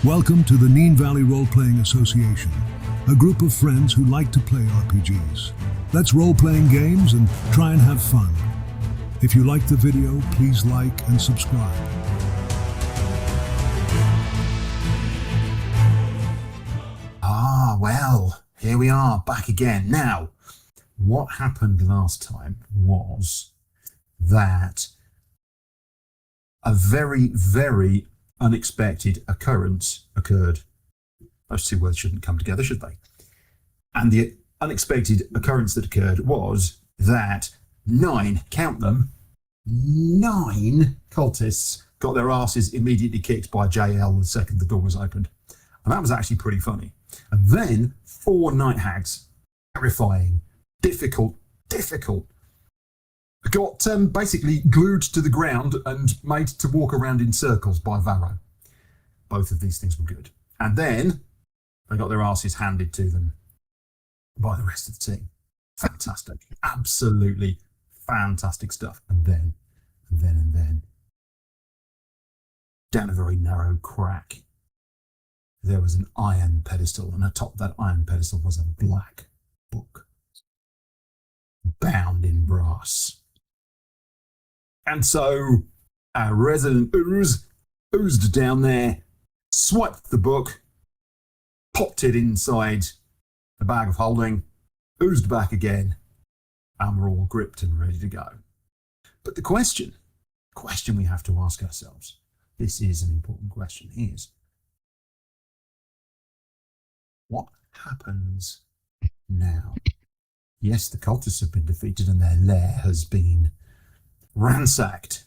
Welcome to the Neen Valley Role-Playing Association, a group of friends who like to play RPGs. Let's role-playing games and try and have fun. If you like the video, please like and subscribe. Well, here we are, back again. Now, what happened last time was that a very, very unexpected occurrence occurred. Those two words shouldn't come together, should they? And the unexpected occurrence that occurred was that 9, count them, 9 cultists got their asses immediately kicked by JL the second the door was opened. And that was actually pretty funny. And then 4 night hags, terrifying, difficult, got basically glued to the ground and made to walk around in circles by Varo. Both of these things were good. And then they got their asses handed to them by the rest of the team. Fantastic. Absolutely fantastic stuff. And then, down a very narrow crack, there was an iron pedestal, and atop that iron pedestal was a black book, bound in brass. And so our resident oozed down there, swiped the book, popped it inside the bag of holding, oozed back again, and we're all gripped and ready to go. But the question we have to ask ourselves, this is an important question, is what happens now? Yes, the cultists have been defeated and their lair has been ransacked.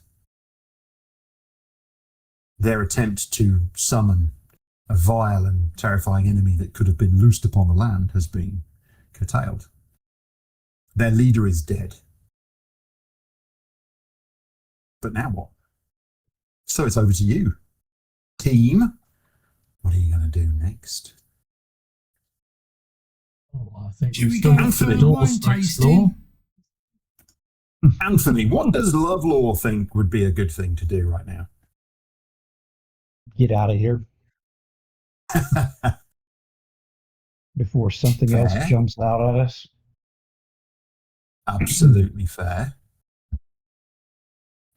Their attempt to summon a vile and terrifying enemy that could have been loosed upon the land has been curtailed. Their leader is dead. But now what? So it's over to you, team. What are you going to do next? Oh, I think Should we go for the wine tasting? Anthony, what does Lovlaw think would be a good thing to do right now? Get out of here before something Fair. else jumps out at us. Absolutely fair.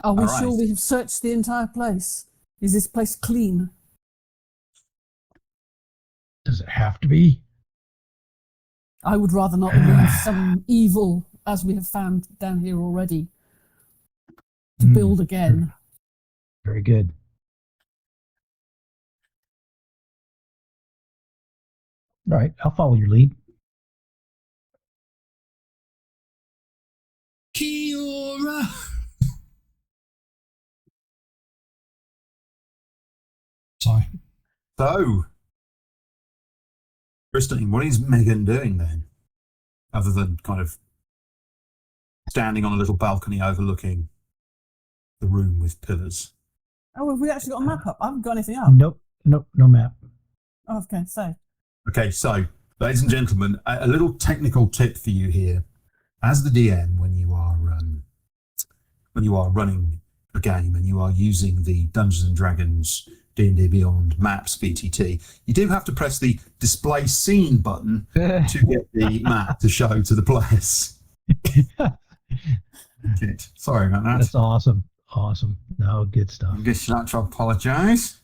Are we All right. sure we have searched the entire place? Is this place clean? Does it have to be? I would rather not leave some evil, as we have found down here already, to build again. Very good. All right, I'll follow your lead. Kia ora. Sorry. So, Christine, what is Megan doing then? Other than kind of standing on a little balcony overlooking the room with pillars. Oh, have we actually got a map up? I haven't got anything up. Nope, no map. Oh, okay, so. Okay, so, ladies and gentlemen, a little technical tip for you here. As the DM, when you are running a game and you are using the Dungeons and Dragons D&D Beyond Maps VTT, you do have to press the Display Scene button to get the map to show to the players. Good. Sorry about that. That's awesome. No, good stuff. I guess you'd like to apologise.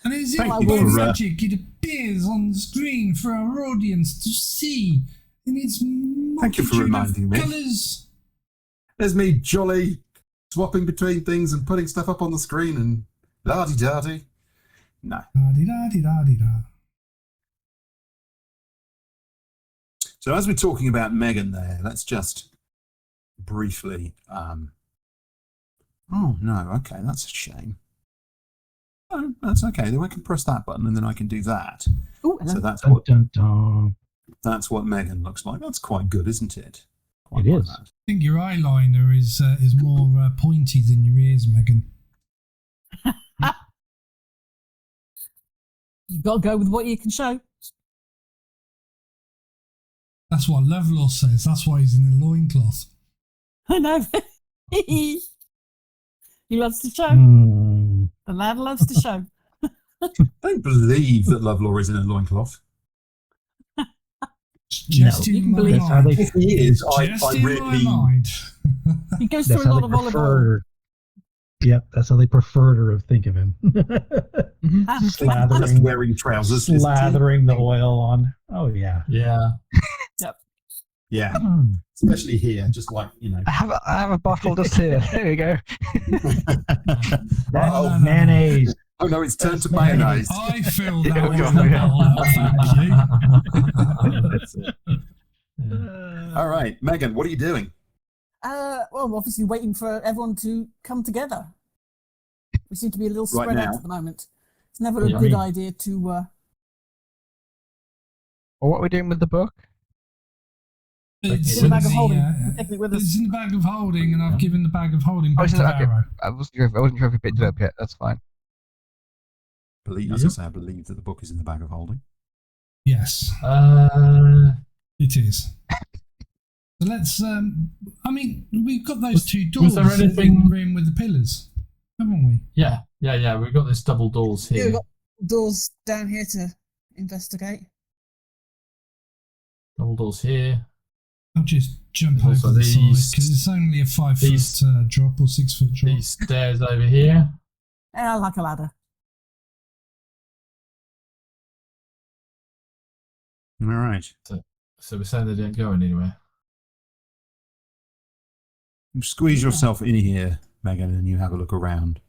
And is it Thank by you for, magic it appears on the screen for our audience to see in its Thank you for reminding me. colours? There's me jolly swapping between things and putting stuff up on the screen and la-di-da-di. No. Da-di-da-di-da-di-da. So as we're talking about Megan there, let's just briefly... oh, no, okay, that's a shame. Oh, that's okay. Then I can press that button and then I can do that. Ooh, So that's Dun, what dun, dun. that's what Megan looks like. That's quite good, isn't it? Quite It like is. that. I think your eyeliner is more pointy than your ears, Megan. you've got to go with what you can show. That's what Lovlaw says. That's why he's in a loincloth. I know. He loves to show. The lad loves to show. I don't believe that Lovelaw is in a loincloth. Just No, you in can my believe That's how mind. they. If he is, Just I in really. my mind. He goes That's through a how lot they of olive oil. prefer. Yep, that's how they prefer to think of him. Just slathering, wearing trousers. isn't he? slathering the oil on. Oh yeah. Yeah. Yeah, especially here, just like I have a bottle just here. There we go. That's Oh, mayonnaise. oh no, it's turned to That's mayonnaise. mayonnaise. I filled Yeah, that we with got- the we bottle up, thank you. That's it. Yeah. All right, Megan, what are you doing? Well, obviously waiting for everyone to come together. We seem to be a little Right spread out now? at the moment. It's never a Yeah. good idea to. Well, what are we doing with the book? It's in the bag of the, holding. uh, We're taking it with us. It's in the bag of holding, and I've given the bag of holding Oh, back is to it? Okay. Varo. I wasn't sure if we picked it up yet. That's fine. As I say, I believe that the book is in the bag of holding. Yes, it is. So let's. I mean, we've got those two doors was there anything- in the room with the pillars, haven't we? Yeah. We've got this double doors Yeah, here. we've got doors down here to investigate. Double doors here. I'll just jump There's over also the side these- because it's only a 5 these- foot drop or 6 foot drop. These stairs over here. I like a ladder. All right. So we're saying they don't go anywhere. Squeeze yourself in here, Megan, and you have a look around.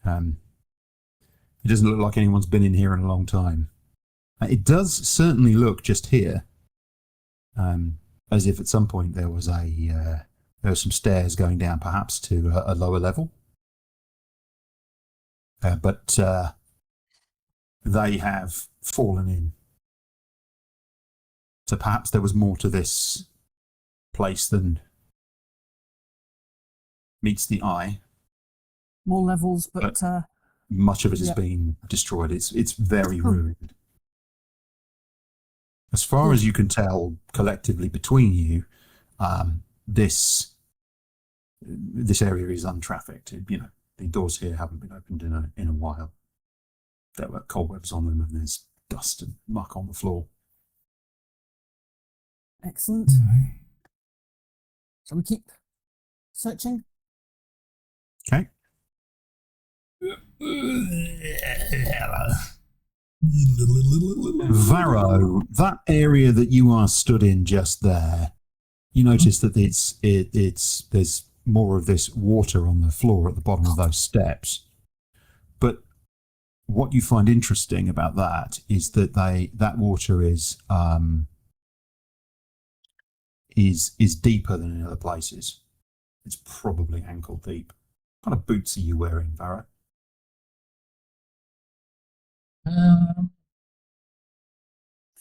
It doesn't look like anyone's been in here in a long time. It does certainly look just here, as if at some point there was some stairs going down, perhaps to a lower level. But they have fallen in. So perhaps there was more to this place than meets the eye. More levels, but Much of it has Yep. been destroyed. It's very ruined. As far as you can tell, collectively between you, this area is untrafficked. The doors here haven't been opened in a while. There were cobwebs on them, and there's dust and muck on the floor. excellent. Right. Shall we keep searching? Okay. Varo, that area that you are stood in just there, you notice that there's more of this water on the floor at the bottom of those steps. But what you find interesting about that is that that water is deeper than in other places. It's probably ankle deep. What kind of boots are you wearing, Varo?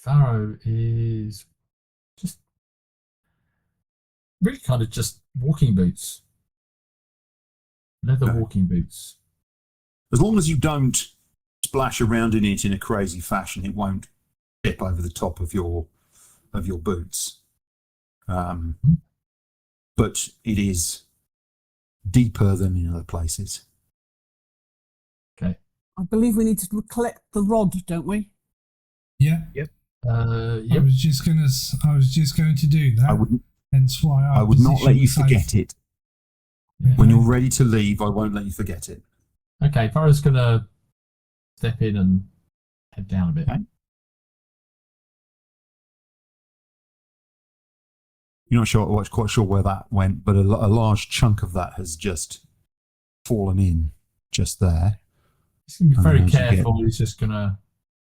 Varo is just really kind of just walking boots. Leather Okay. walking boots. As long as you don't splash around in it in a crazy fashion, it won't tip over the top of your boots. But it is deeper than in other places. Okay. I believe we need to collect the rod, don't we? Yeah, I Yep. was just going to do that. I would Hence why I would not let you positioned forget safe. it. Yeah. When you're ready to leave, I won't let you forget it. Okay, Varo's gonna step in and head down a bit. Okay. You're not quite sure where that went, but a large chunk of that has just fallen in just there, He's gonna be And very as you get- careful. He's just gonna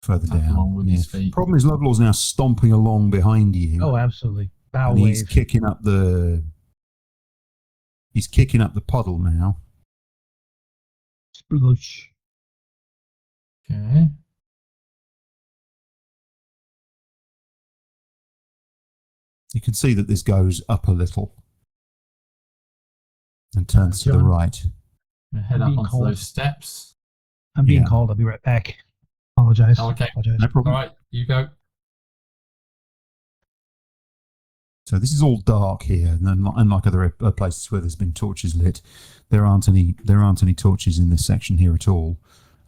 further tap down. along with Yeah. his feet. Problem is, Lovelaw's now stomping along behind you. Oh, absolutely. Bow And he's wave. kicking up the puddle now. Sploosh. Okay. You can see that this goes up a little and turns to the John? right. Gonna head I'm up being onto called. those steps. I'm being Yeah. called. I'll be right back. Apologize. Oh, okay. Apologize. No problem. All right, you go. So this is all dark here, and unlike other places where there's been torches lit, there aren't any torches in this section here at all.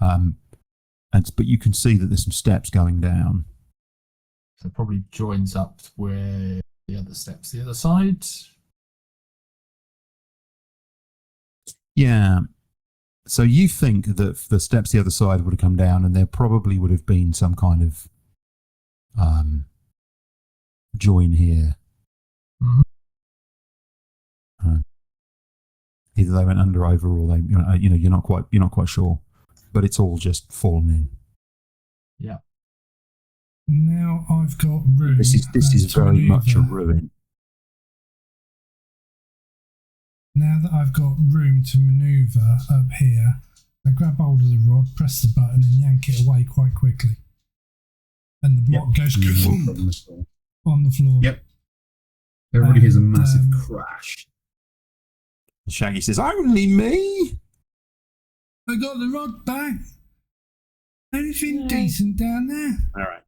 But you can see that there's some steps going down. So it probably joins up where the other steps, the other side. Yeah. So you think that the steps the other side would have come down, and there probably would have been some kind of join here. Mhm. Either they went under, over, or they, you're not quite sure, but it's all just fallen in. Yeah. Now I've got room. This is to very much a manoeuvre. ruin. Now that I've got room to manoeuvre up here, I grab hold of the rod, press the button, and yank it away quite quickly. And the block goes kaboom on the floor. Yep. Everybody hears a And, massive crash. Shaggy says, "Only me." I got the rod back. Anything decent down there? All right.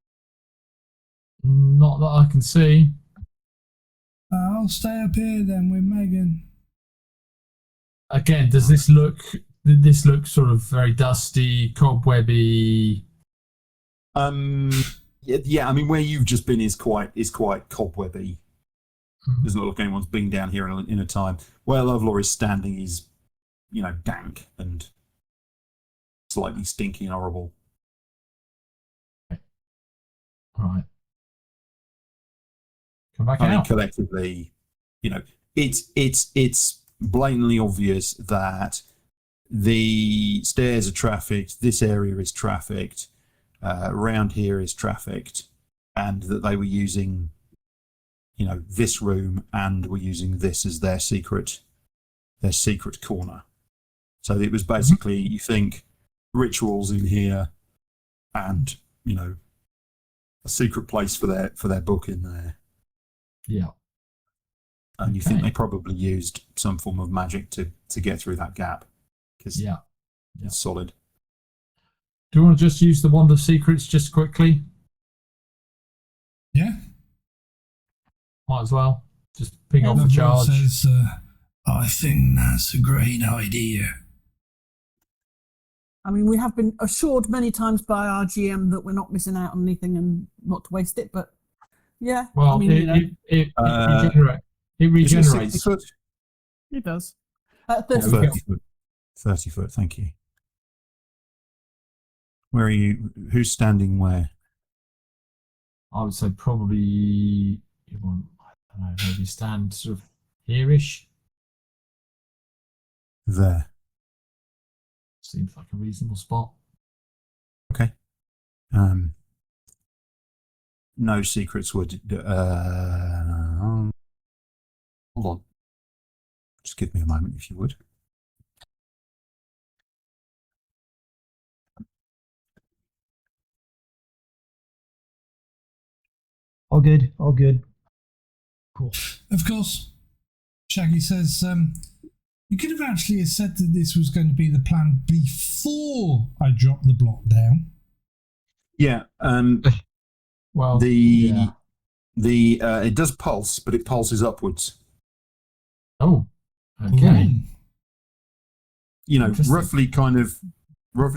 Not that I can see. I'll stay up here then with Megan. Again, does this look? This looks sort of very dusty, cobwebby. Yeah. I mean, where you've just been is quite cobwebby. Doesn't look like anyone's been down here in a time. Where Lovlaw is standing is, dank and slightly stinky and horrible. Right. Come back I mean, out. collectively, it's blatantly obvious that the stairs are trafficked. This area is trafficked. Around here is trafficked, and that they were using, this room, and were using this as their secret corner. So it was basically, you think, rituals in here, and a secret place for their book in there. Yeah. And you think they probably used some form of magic to get through that gap, because it's solid. Do you want to just use the wand of secrets just quickly? Yeah. Might as well. Just ping off the Lovlaw charge. says, I think that's a great idea. I mean, we have been assured many times by our GM that we're not missing out on anything and not to waste it, but yeah. Well, I mean, it Is it regenerates. 60 foot? it does. 30 foot. 30 foot, thank you. Where are you? Who's standing where? I would say probably you want, I don't know, maybe stand sort of here-ish. There. Seems like a reasonable spot. Okay. No secrets would. Hold on. Just give me a moment, if you would. All good. All good. Cool. Of course, Shaggy says, you could have actually said that this was going to be the plan before I dropped the block down. Yeah. Well, it does pulse, but it pulses upwards. Oh, okay. Interesting. Roughly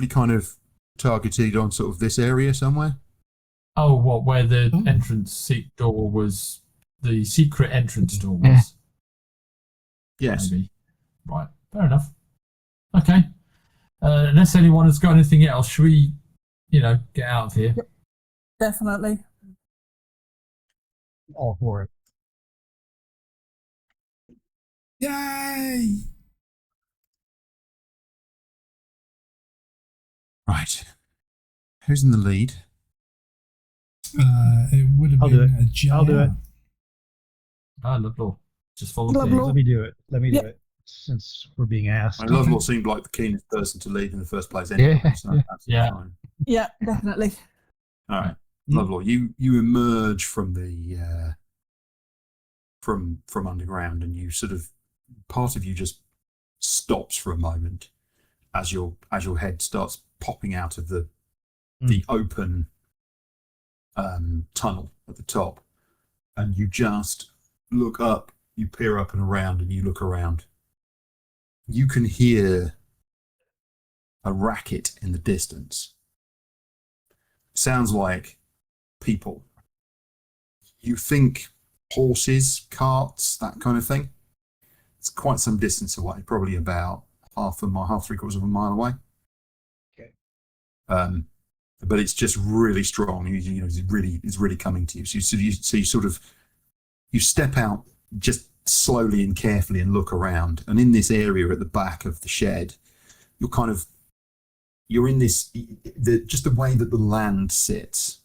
kind of targeted on sort of this area somewhere. Oh, what? Where the entrance door was? The secret entrance door was. Yes. Maybe. Right. Fair enough. Okay. Unless anyone has got anything else, should we, get out of here? Yep. Definitely. All for it. Yay! Right. Who's in the lead? It would have I'll do been it. a JR. I'll do it. Lovlaw. Just follow Lovlaw. Let me do it. Yep. Since we're being asked. Lovlaw seemed like the keenest person to lead in the first place anyway. Yeah. So that's absolutely fine. Yeah, definitely. All right. Lovelaw, you emerge from the from underground, and you sort of, part of you just stops for a moment as your head starts popping out of the open tunnel at the top, and you just look up, you peer up and around, and you look around. You can hear a racket in the distance. Sounds like people. You think horses, carts, that kind of thing. It's quite some distance away, probably about half 3/4 of a mile away. Okay. But it's just really strong. You know, it's really coming to you. So you sort of step out just slowly and carefully and look around. And in this area at the back of the shed, you're in this, just the way that the land sits,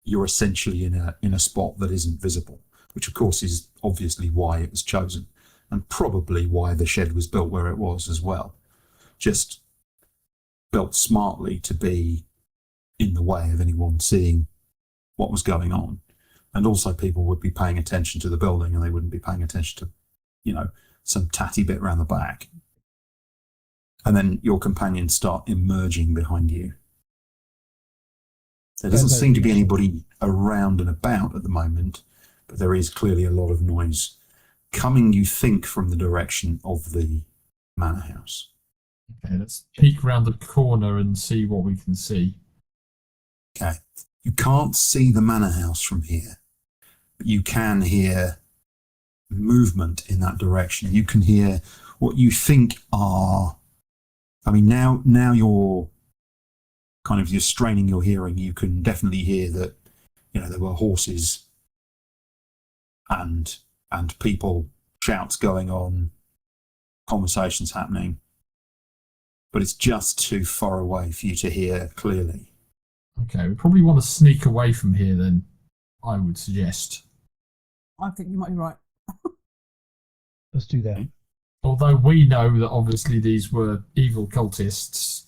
you're essentially in a spot that isn't visible, which of course is obviously why it was chosen, and probably why the shed was built where it was as well. Just built smartly to be in the way of anyone seeing what was going on. And also people would be paying attention to the building, and they wouldn't be paying attention to, you know, some tatty bit around the back. And then your companions start emerging behind you. There doesn't seem to be anybody around and about at the moment, but there is clearly a lot of noise coming, you think, from the direction of the manor house. Okay, let's peek around the corner and see what we can see. Okay. You can't see the manor house from here, but you can hear movement in that direction. You can hear what you think are, I mean, now you're straining your hearing. You can definitely hear that, you know, there were horses and people, shouts going on, conversations happening, but it's just too far away for you to hear clearly. Okay, we probably want to sneak away from here then, I would suggest. I think you might be right. Let's do that. Although we know that obviously these were evil cultists,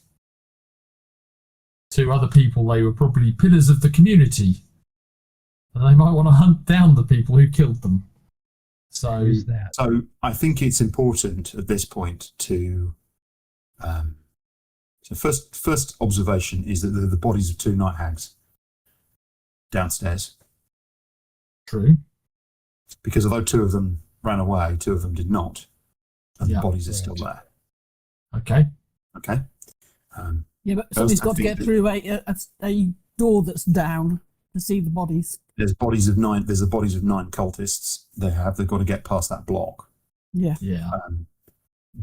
to other people they were probably pillars of the community, and they might want to hunt down the people who killed them. So, Who's that? So I think it's important at this point to. So first observation is that the bodies of 2 night hags downstairs. true. Because although 2 of them ran away, 2 of them did not, and Yeah, the bodies are still there. Okay. Okay. Yeah, but somebody's got to get through a door that's down to see the bodies. There's the bodies of 9 cultists. They've got to get past that block. Yeah. Yeah.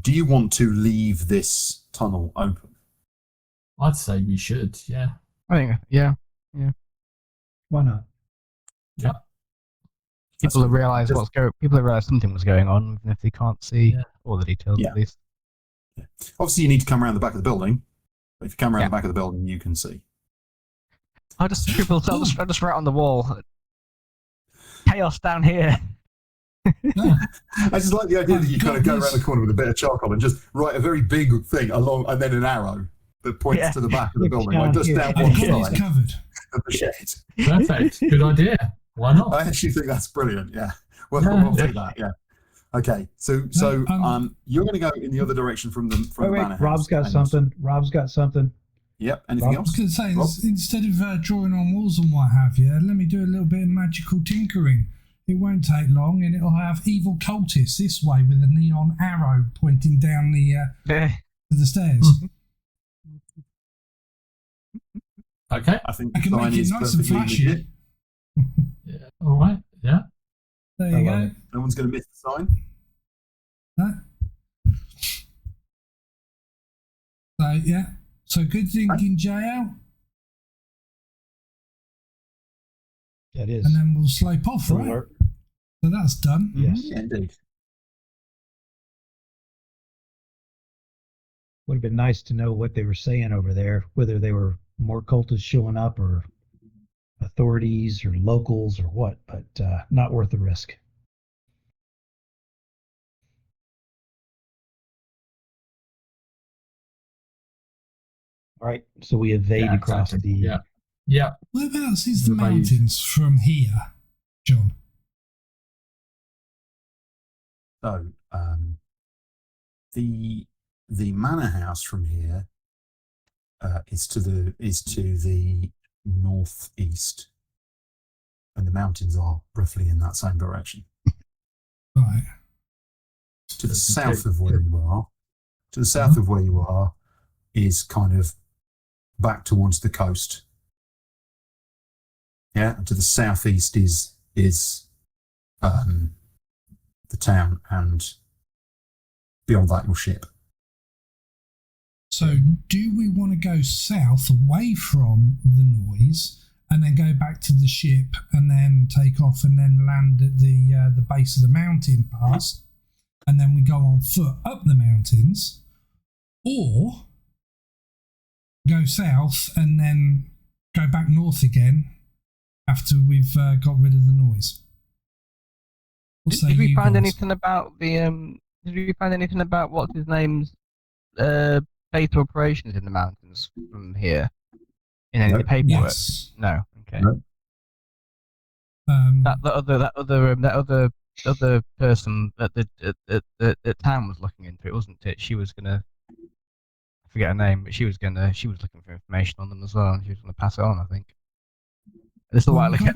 Do you want to leave this tunnel open? I'd say we should. Yeah. I think, yeah. Why not? Yeah. People have realised people have realised something was going on, even if they can't see Yeah. all the details Yeah. at least. Yeah. Obviously, you need to come around the back of the building. But if you come around the back of the building, you can see. I'll just write on the wall. Chaos down here. I just like the idea that you kind of go around the corner with a bit of charcoal and just write a very big thing along, and then an arrow that points to the back of the building, like just down one I've got side these covered. of the shed. Perfect. Good idea. Why not? I actually think that's brilliant. Yeah, we'll do that. Yeah. Okay. So you're going to go in the other direction from the manor house. Rob's got something. Yep. Anything I was else? going to say, Rob? instead of drawing on walls and what have you, let me do a little bit of magical tinkering. It won't take long, and it'll have evil cultists this way with a neon arrow pointing down to the stairs. Okay. I think I can make it nice and flashy. legit. Yeah. All right. Yeah. There you love go. it. No one's going to miss the sign. Huh? So yeah. So good thinking, JL. That is. And then we'll slope off, right? Alert. So that's done. Yes. Yeah, indeed. Would have been nice to know what they were saying over there, whether they were more cultists showing up or authorities or locals or what, but not worth the risk. All right, so we evade across exactly. the. Yeah. Whereabouts is the Evade. mountains from here, John? So the manor house from here is to the northeast, and the mountains are roughly in that same direction. Right. To the south of where you are. To the south of where you are is kind of back towards the coast. Yeah, and to the southeast is the town, and beyond that your ship. So, do we want to go south away from the noise and then go back to the ship and then take off and then land at the base of the mountain pass, and then we go on foot up the mountains, or go south and then go back north again after we've got rid of the noise? Did we find anything about the Did we find anything about what's his name's base of operations in the mountains from here? In any of the paperwork? Yes. No. Okay. No. That other person that the town was looking into it, wasn't it? She was gonna, I forget her name, but she was looking for information on them as well, and she was gonna pass it on, I think. It's a while ago. We've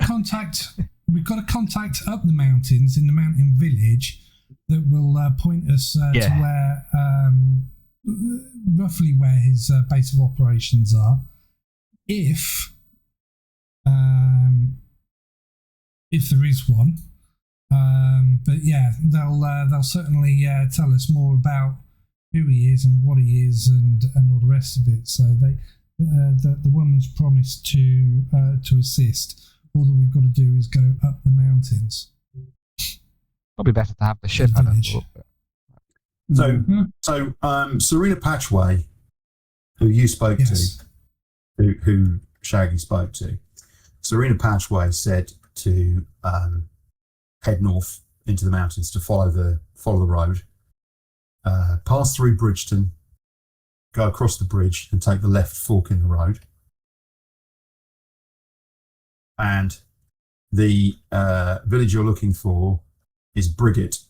got a contact up the mountains in the mountain village that will point us to where, roughly where his base of operations are. If there is one, but yeah, they'll certainly tell us more about who he is and what he is and all the rest of it. So the woman's promised to assist. All that we've got to do is go up the mountains. Probably better to have the ship. I don't know. So Serena Patchway, who you spoke to, who Shaggy spoke to, Serena Patchway said to head north into the mountains to follow the road, pass through Bridgeton, go across the bridge and take the left fork in the road. And the village you're looking for is Brigitte,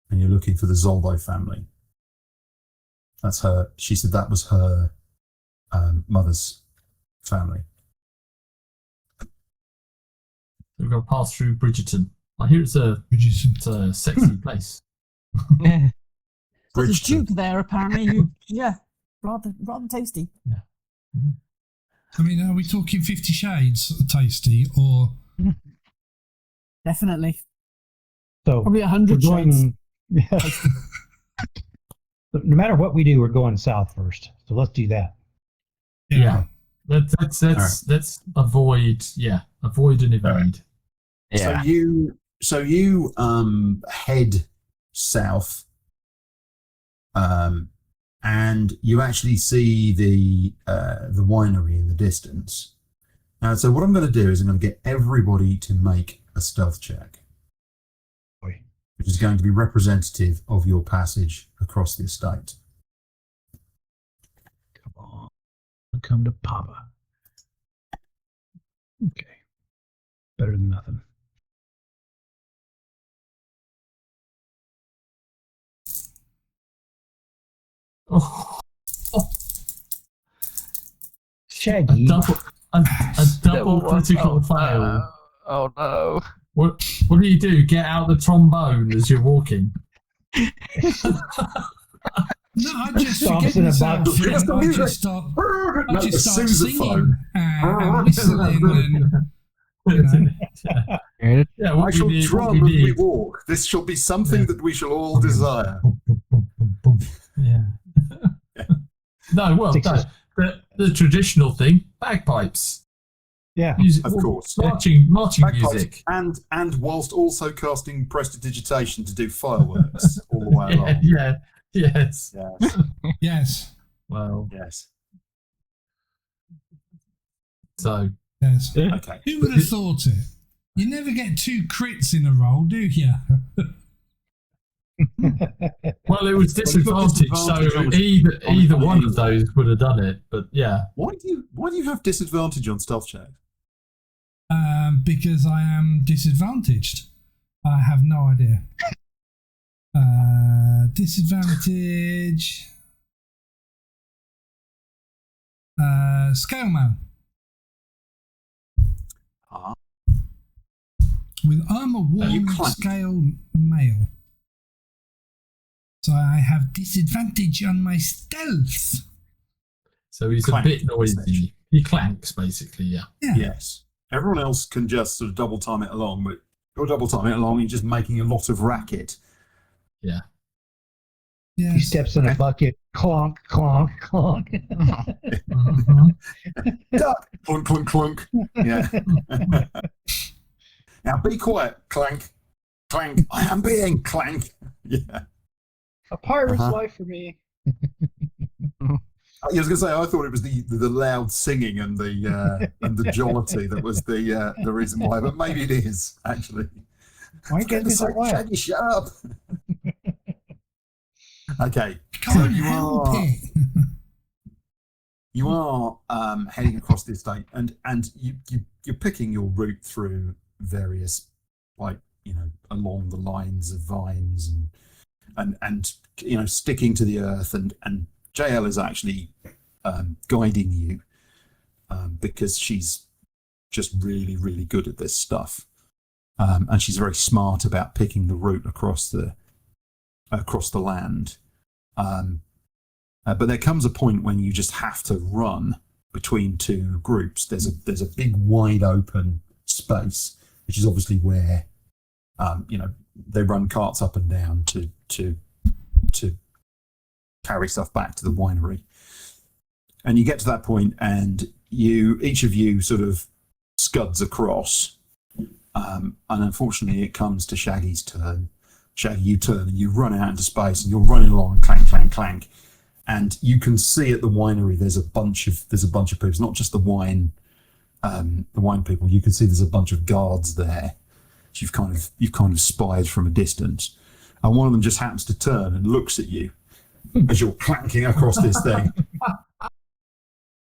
and you're looking for the Zoldo family. That's her. She said that was her mother's family. We've got to pass through Bridgerton. I hear it's a sexy place. There's a Bridgeton. Duke there, apparently. Rather tasty. Yeah. I mean, are we talking 50 Shades tasty or? Definitely. So Probably 100 shades. No matter what we do, we're going south first. So let's do that. Yeah. Let's avoid and evade. Yeah. So you head south, and you actually see the winery in the distance. Now, so what I'm going to do is I'm going to get everybody to make a stealth check, which is going to be representative of your passage across the estate. Come on. Come to Papa. Okay. Better than nothing. Oh. Shaggy. A double critical fail. Oh no. What do you do? Get out the trombone as you're walking? No, I just Stomps forget in a myself. box. I just start singing and whistling and Yeah, I shall drum as we walk. This shall be something that we shall all desire. Yeah. The traditional thing, bagpipes. Yeah. Music, Of course. Marching Bagpipes, music. and whilst also casting prestidigitation to do fireworks all the way along. Yeah. Yes. Yes. yes, Well, Yes. so yes. Okay. Who would have thought it? You never get 2 crits in a roll, do you? well, it was disadvantage, so disadvantage either one of those would have done it. But yeah, Why do you have disadvantage on stealth check? Because I am disadvantaged. I have no idea. Disadvantage. Scale man. with armor You 1 clank. scale male. So I have disadvantage on my stealth. So he's Clank, a bit noisy. essentially. He clanks, basically, yeah. Yeah. Yes. Everyone else can just sort of double time it along, but you're double timing it along, you're just making a lot of racket. Yeah. He Yes. steps in a bucket, clonk, clonk, clonk. Mhm. Duck! Clunk, clunk, clunk. Yeah. Now be quiet. Clank. Clank. I am being clank. Yeah. A pirate's Uh-huh. life for me. I was going to say, I thought it was the loud singing and the jollity that was the reason why, but maybe it is actually. Why can't you so quiet? Shaggy, shut up. Okay, so Can't you help are it. you are heading across the estate, and you're picking your route through various, like, along the lines of vines and sticking to the earth, and JL is actually guiding you because she's just really, really good at this stuff, and she's very smart about picking the route across the land. But there comes a point when you just have to run between two groups. There's a big wide open space, which is obviously where they run carts up and down to carry stuff back to the winery. And you get to that point, and each of you sort of scuds across, and unfortunately it comes to Shaggy's turn. Shaggy, you turn and you run out into space, and you're running along, clank, clank, clank, and you can see at the winery there's a bunch of people. It's not just the wine people. You can see there's a bunch of guards there. You've kind of spied from a distance, and one of them just happens to turn and looks at you as you're clanking across this thing.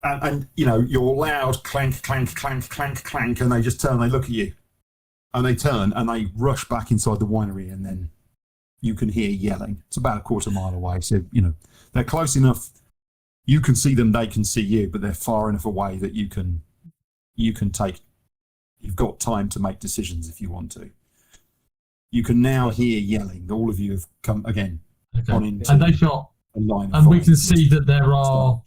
And your loud clank, clank, clank, clank, clank, and they just turn, they look at you, and they turn and they rush back inside the winery, and then you can hear yelling. It's about a quarter mile away, so they're close enough. You can see them, they can see you, but they're far enough away that you can take. You've got time to make decisions if you want to. You can now hear yelling. All of you have come again. Okay. On into And they've got, a line of and we fire. can see that there are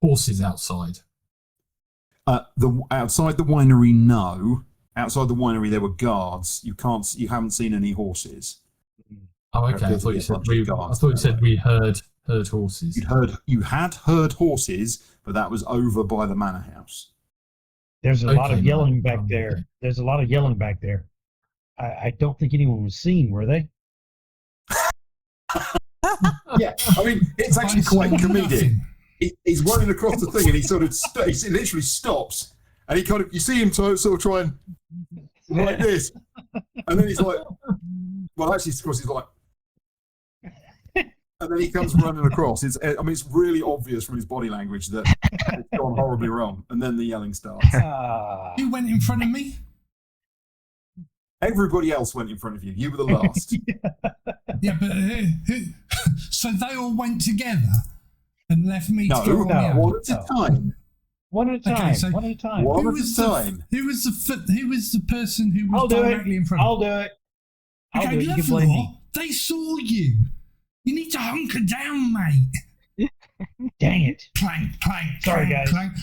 horses outside. Outside the winery, no. Outside the winery, there were guards. You haven't seen any horses. Oh, okay. I thought you said we heard horses. You had heard horses, but that was over by the manor house. There's a lot of Okay. yelling back there. There's a lot of yelling back there. I don't think anyone was seen, were they? Yeah, I mean, it's actually quite comedic. Nothing. He's running across the thing, and he sort of he literally stops, and he kind of, you see him sort of try and like this, and then he's like, well, actually, of course, he's like, and then he comes running across. It's really obvious from his body language that it's gone horribly wrong, and then the yelling starts. Who went in front of me? Everybody else went in front of you. You were the last. Yeah, but so they all went together and left me to go on my own. One at a time. One at a time. Okay, so- one at a time. One Who at was a the time. who was the person who was I'll do directly it. in front of I'll me? do it. I'll Okay, do it. You can blame me. Lovlaw, they saw you. You need to hunker down, mate. Dang it. Clank, clank, Sorry, clank, guys. clank.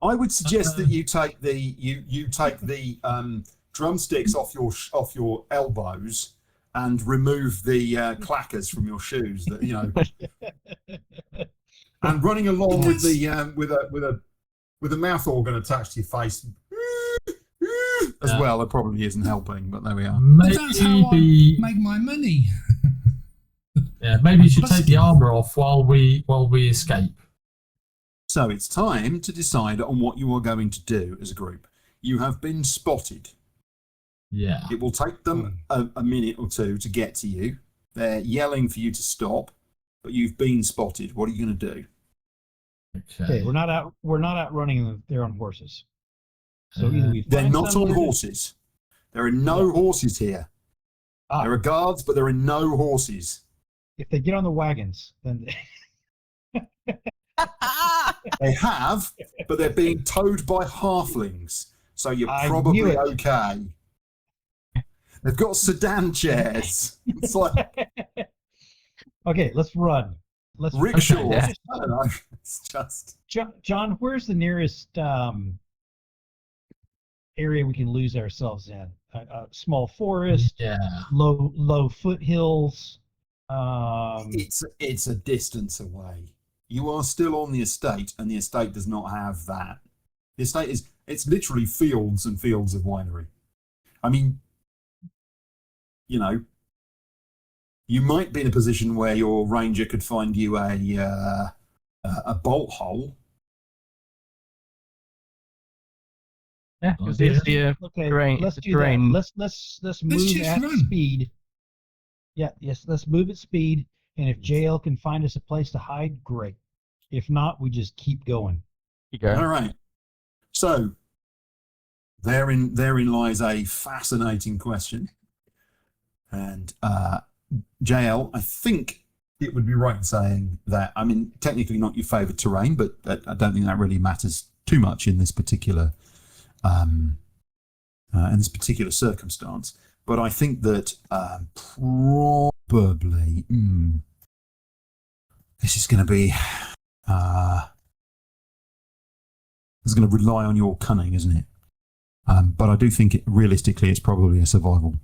I would suggest that you take the drumsticks off your elbows and remove the clackers from your shoes. And running along with a mouth organ attached to your face as well. That probably isn't helping, but there we are. That's how I Maybe, make my money. yeah, maybe you should take the armor off while we escape. So it's time to decide on what you are going to do as a group. You have been spotted. Yeah. It will take them a minute or two to get to you. They're yelling for you to stop, but you've been spotted. What are you going to do? Okay, we're not out running them. They're on horses. So either we They're find not on somewhere to- horses. There are no horses here. Ah. There are guards, but there are no horses. If they get on the wagons, then They have, but they're being towed by halflings, so you're I knew probably it. okay. They've got sedan chairs. It's like Okay, let's run. Let's rickshaws. Okay, yeah. I don't know. It's just John, where's the nearest area we can lose ourselves in? A small forest, Yeah. low foothills. it's a distance away. You are still on the estate, and the estate does not have that. The estate it's literally fields and fields of winery. I mean, you know, you might be in a position where your ranger could find you a bolt hole. Yeah, Oh, it's dear. the Okay, terrain. let's the do terrain. that. Let's move just at run. speed. Yeah, yes, let's move at speed. And if JL can find us a place to hide, great. If not, we just keep going. You go. All right. So therein lies a fascinating question. And JL, I think it would be right in saying that, I mean, technically not your favourite terrain, but I don't think that really matters too much in this particular circumstance. But I think that probably this is going to be it's going to rely on your cunning, isn't it? But I do think realistically it's probably a survival.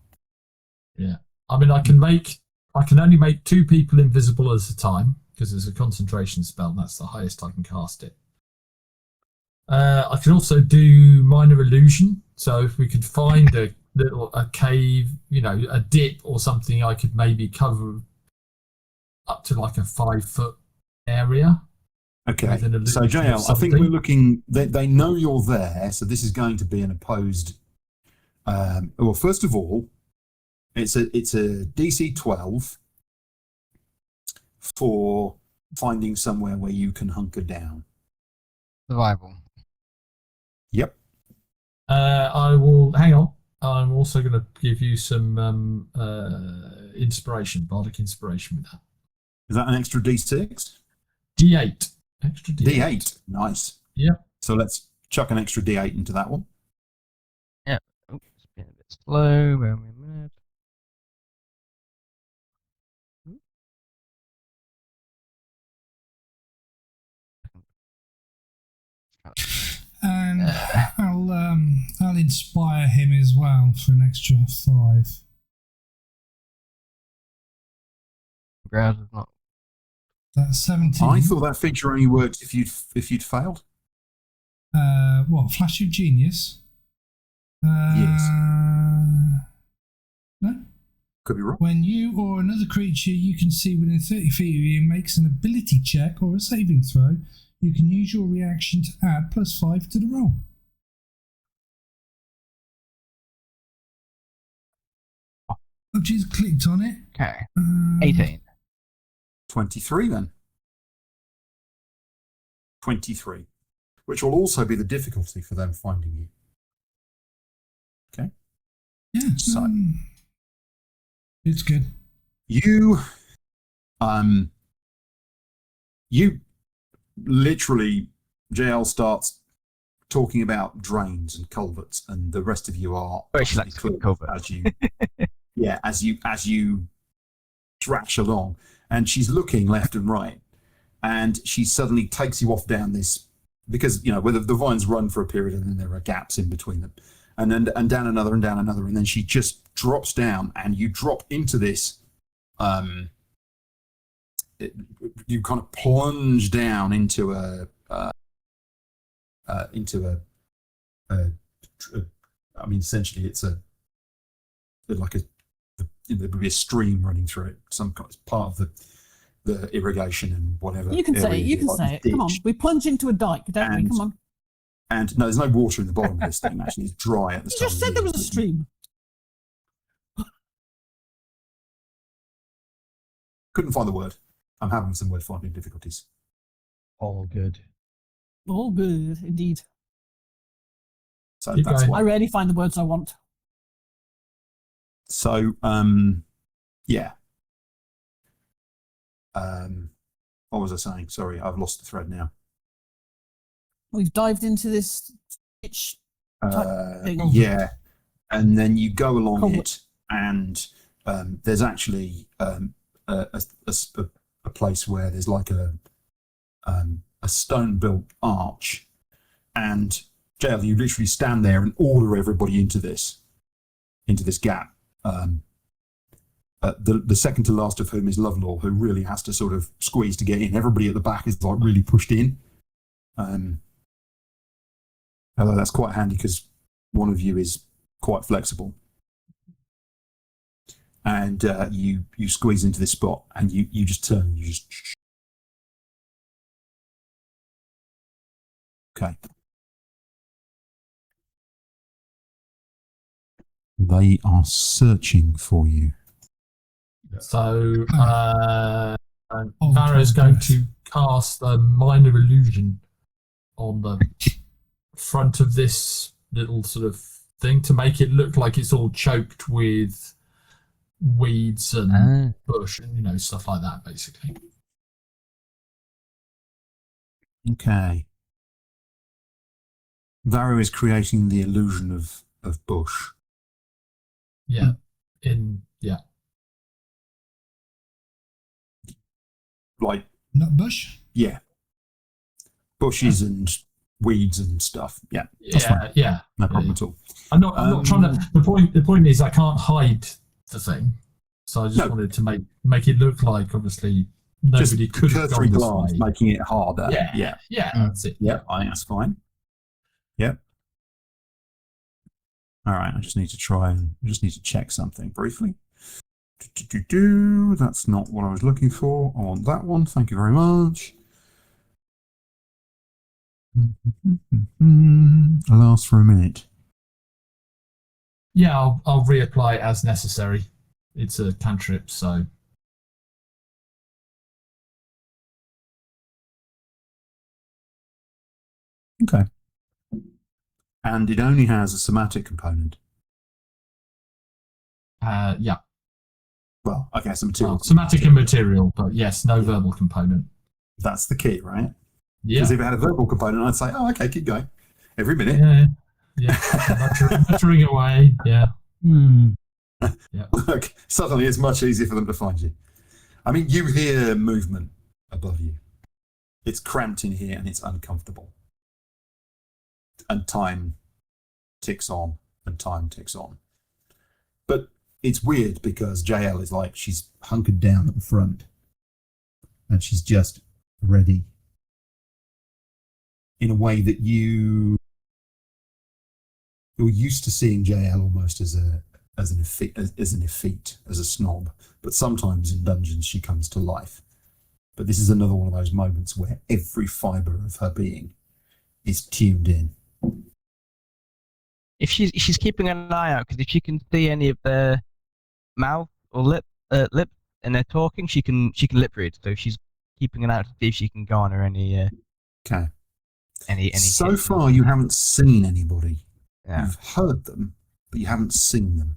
Yeah. I mean, I can only make 2 people invisible at a time because it's a concentration spell. And that's the highest I can cast it. I can also do minor illusion. So if we could find a cave, a dip or something, I could maybe cover up to like a 5-foot area. Okay. So JL, I think we're looking. They know you're there, so this is going to be an opposed. Well, first of all, it's a DC 12 for finding somewhere where you can hunker down. Survival. Yep. I will hang on. I'm also going to give you some inspiration, bardic inspiration with that. Is that an extra D6? D8. Extra D8. D8. Nice. Yeah. So let's chuck an extra D8 into that one. Yeah. Oops, it's been a bit slow. Wait a minute. And I'll inspire him as well for an extra 5. Ground is not. That's 17. I thought that feature only worked if you'd failed. What? Flash of Genius? Yes. No. Could be wrong. When you or another creature you can see within 30 feet of you makes an ability check or a saving throw, you can use your reaction to add +5 to the roll. I've just clicked on it. Okay. 18. 23 then. 23. Which will also be the difficulty for them finding you. Okay. Yeah. So it's good. you literally, JL starts talking about drains and culverts, and the rest of you are Oh, she likes clueless culvert. as you thrash along, and she's looking left and right, and she suddenly takes you off down this, because where the vines run for a period and then there are gaps in between them, and down another and down another, and then she just drops down and you drop into this you kind of plunge down into essentially it's there would be a stream running through it, some kind of part of the irrigation and whatever. You can say it. You can say it. Come on. We plunge into a dike, don't we? Come on. And no, there's no water in the bottom of this thing. Actually, it's dry at the You time. just said there was a stream. Couldn't find the word. I'm having some word finding difficulties. All good. All good, indeed. So Keep that's going. why. I rarely find the words I want. So yeah. What was I saying? Sorry, I've lost the thread now. We've dived into this ditch type thing. Yeah, and then you go along Cool. it, and there's actually a place where there's like a stone-built arch, and JL, you literally stand there and order everybody into this gap. The second to last of whom is Lovlaw, who really has to sort of squeeze to get in. Everybody at the back is like really pushed in. Although that's quite handy because one of you is quite flexible. And you squeeze into this spot, and you just turn. You just okay. They are searching for you. So Varo's going to cast a minor illusion on the front of this little sort of thing to make it look like it's all choked with weeds and bush and stuff like that, basically. Okay. Varo is creating the illusion of bush. Yeah. Like Nut bush? yeah. Bushes and weeds and stuff. Yeah. That's fine. Yeah. No problem at all. I'm not trying to. The point is, I can't hide the thing, so I just wanted to make it look like obviously nobody could have cursory gone glance, this way. making it harder. Yeah, that's it. Yep, I think that's fine. Yep. All right, I just need to check something briefly. That's not what I was looking for on that one. Thank you very much. I'll ask for a minute. Yeah, I'll reapply it as necessary. It's a cantrip, so. Okay. And it only has a somatic component. Yeah. Well, okay, it's a material. Well, somatic and material, but yes, no verbal component. That's the key, right? Yeah. Because if it had a verbal component, I'd say, oh, okay, keep going. Every minute. Yeah. Muttering away. Yeah. Yeah. Look, suddenly it's much easier for them to find you. I mean, you hear movement above you. It's cramped in here and it's uncomfortable. And time ticks on and time ticks on. But it's weird because JL is like, she's hunkered down at the front and she's just ready in a way that you're used to seeing JL almost as an effete, as a snob. But sometimes in dungeons she comes to life. But this is another one of those moments where every fibre of her being is tuned in. If she's keeping an eye out, because if she can see any of their mouth or lip, and they're talking, she can lip read. So she's keeping an eye out to see if she can garner any. Okay. Any. So far, you haven't seen anybody. Yeah. You've heard them, but you haven't seen them.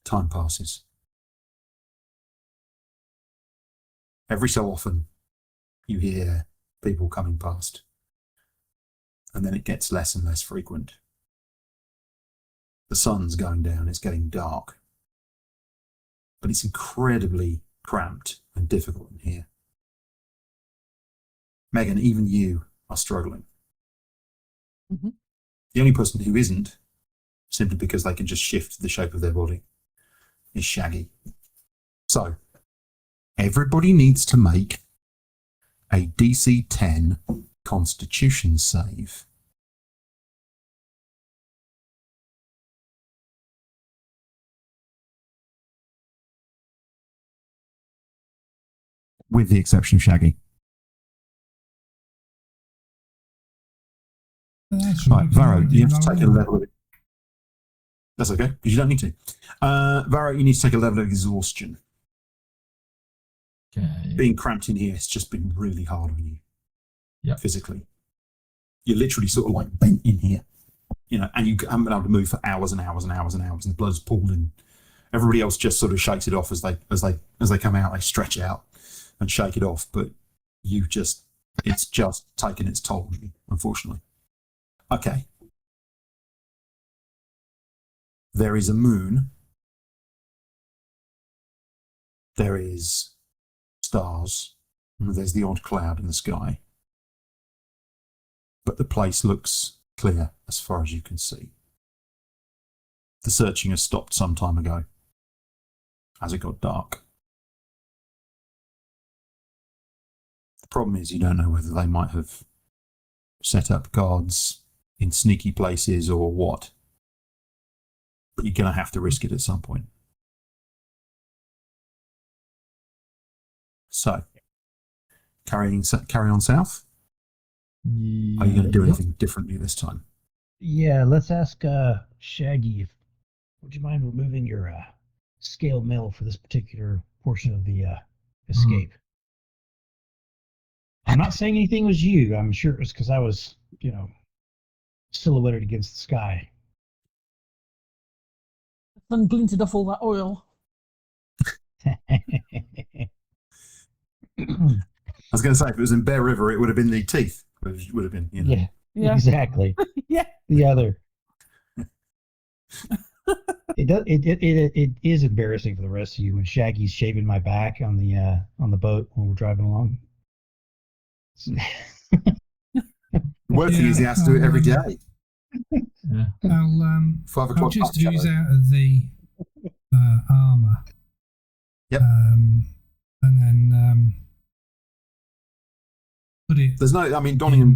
Time passes. Every so often, you hear people coming past. And then it gets less and less frequent. The sun's going down, it's getting dark. But it's incredibly cramped and difficult in here. Megan, even you are struggling. Mm-hmm. The only person who isn't, simply because they can just shift the shape of their body, is Shaggy. So, everybody needs to make a DC 10 Constitution save. With the exception of Shaggy. Right, Varo, you have to take a level of it. That's okay, because you don't need to. Varo, you need to take a level of exhaustion. Okay. Being cramped in here has just been really hard on you. Yep. Physically. You're literally sort of like bent in here. And you haven't been able to move for hours and hours and hours and hours, and the blood's pooled in. Everybody else just sort of shakes it off as they come out, they stretch out and shake it off, but you just It's just taken its toll on you, unfortunately. Okay. There is a moon. There is stars. And there's the odd cloud in the sky. But the place looks clear as far as you can see. The searching has stopped some time ago, as it got dark. The problem is you don't know whether they might have set up guards in sneaky places or what. But you're going to have to risk it at some point. So, carry on south? Are you going to do anything differently this time? Yeah, let's ask Shaggy if would you mind removing your scale mill for this particular portion of the escape? I'm not saying anything was you. I'm sure it was because I was, silhouetted against the sky. Sun glinted off all that oil. I was going to say, if it was in Bear River, it would have been the teeth. It would have been, Yeah. Exactly. Yeah. The other. It is embarrassing for the rest of you when Shaggy's shaving my back on the boat when we're driving along. Worst thing is he has to do it every day. Yeah. I'll just ooze out of the armour. Yep. And then put it. There's no. I mean, donning and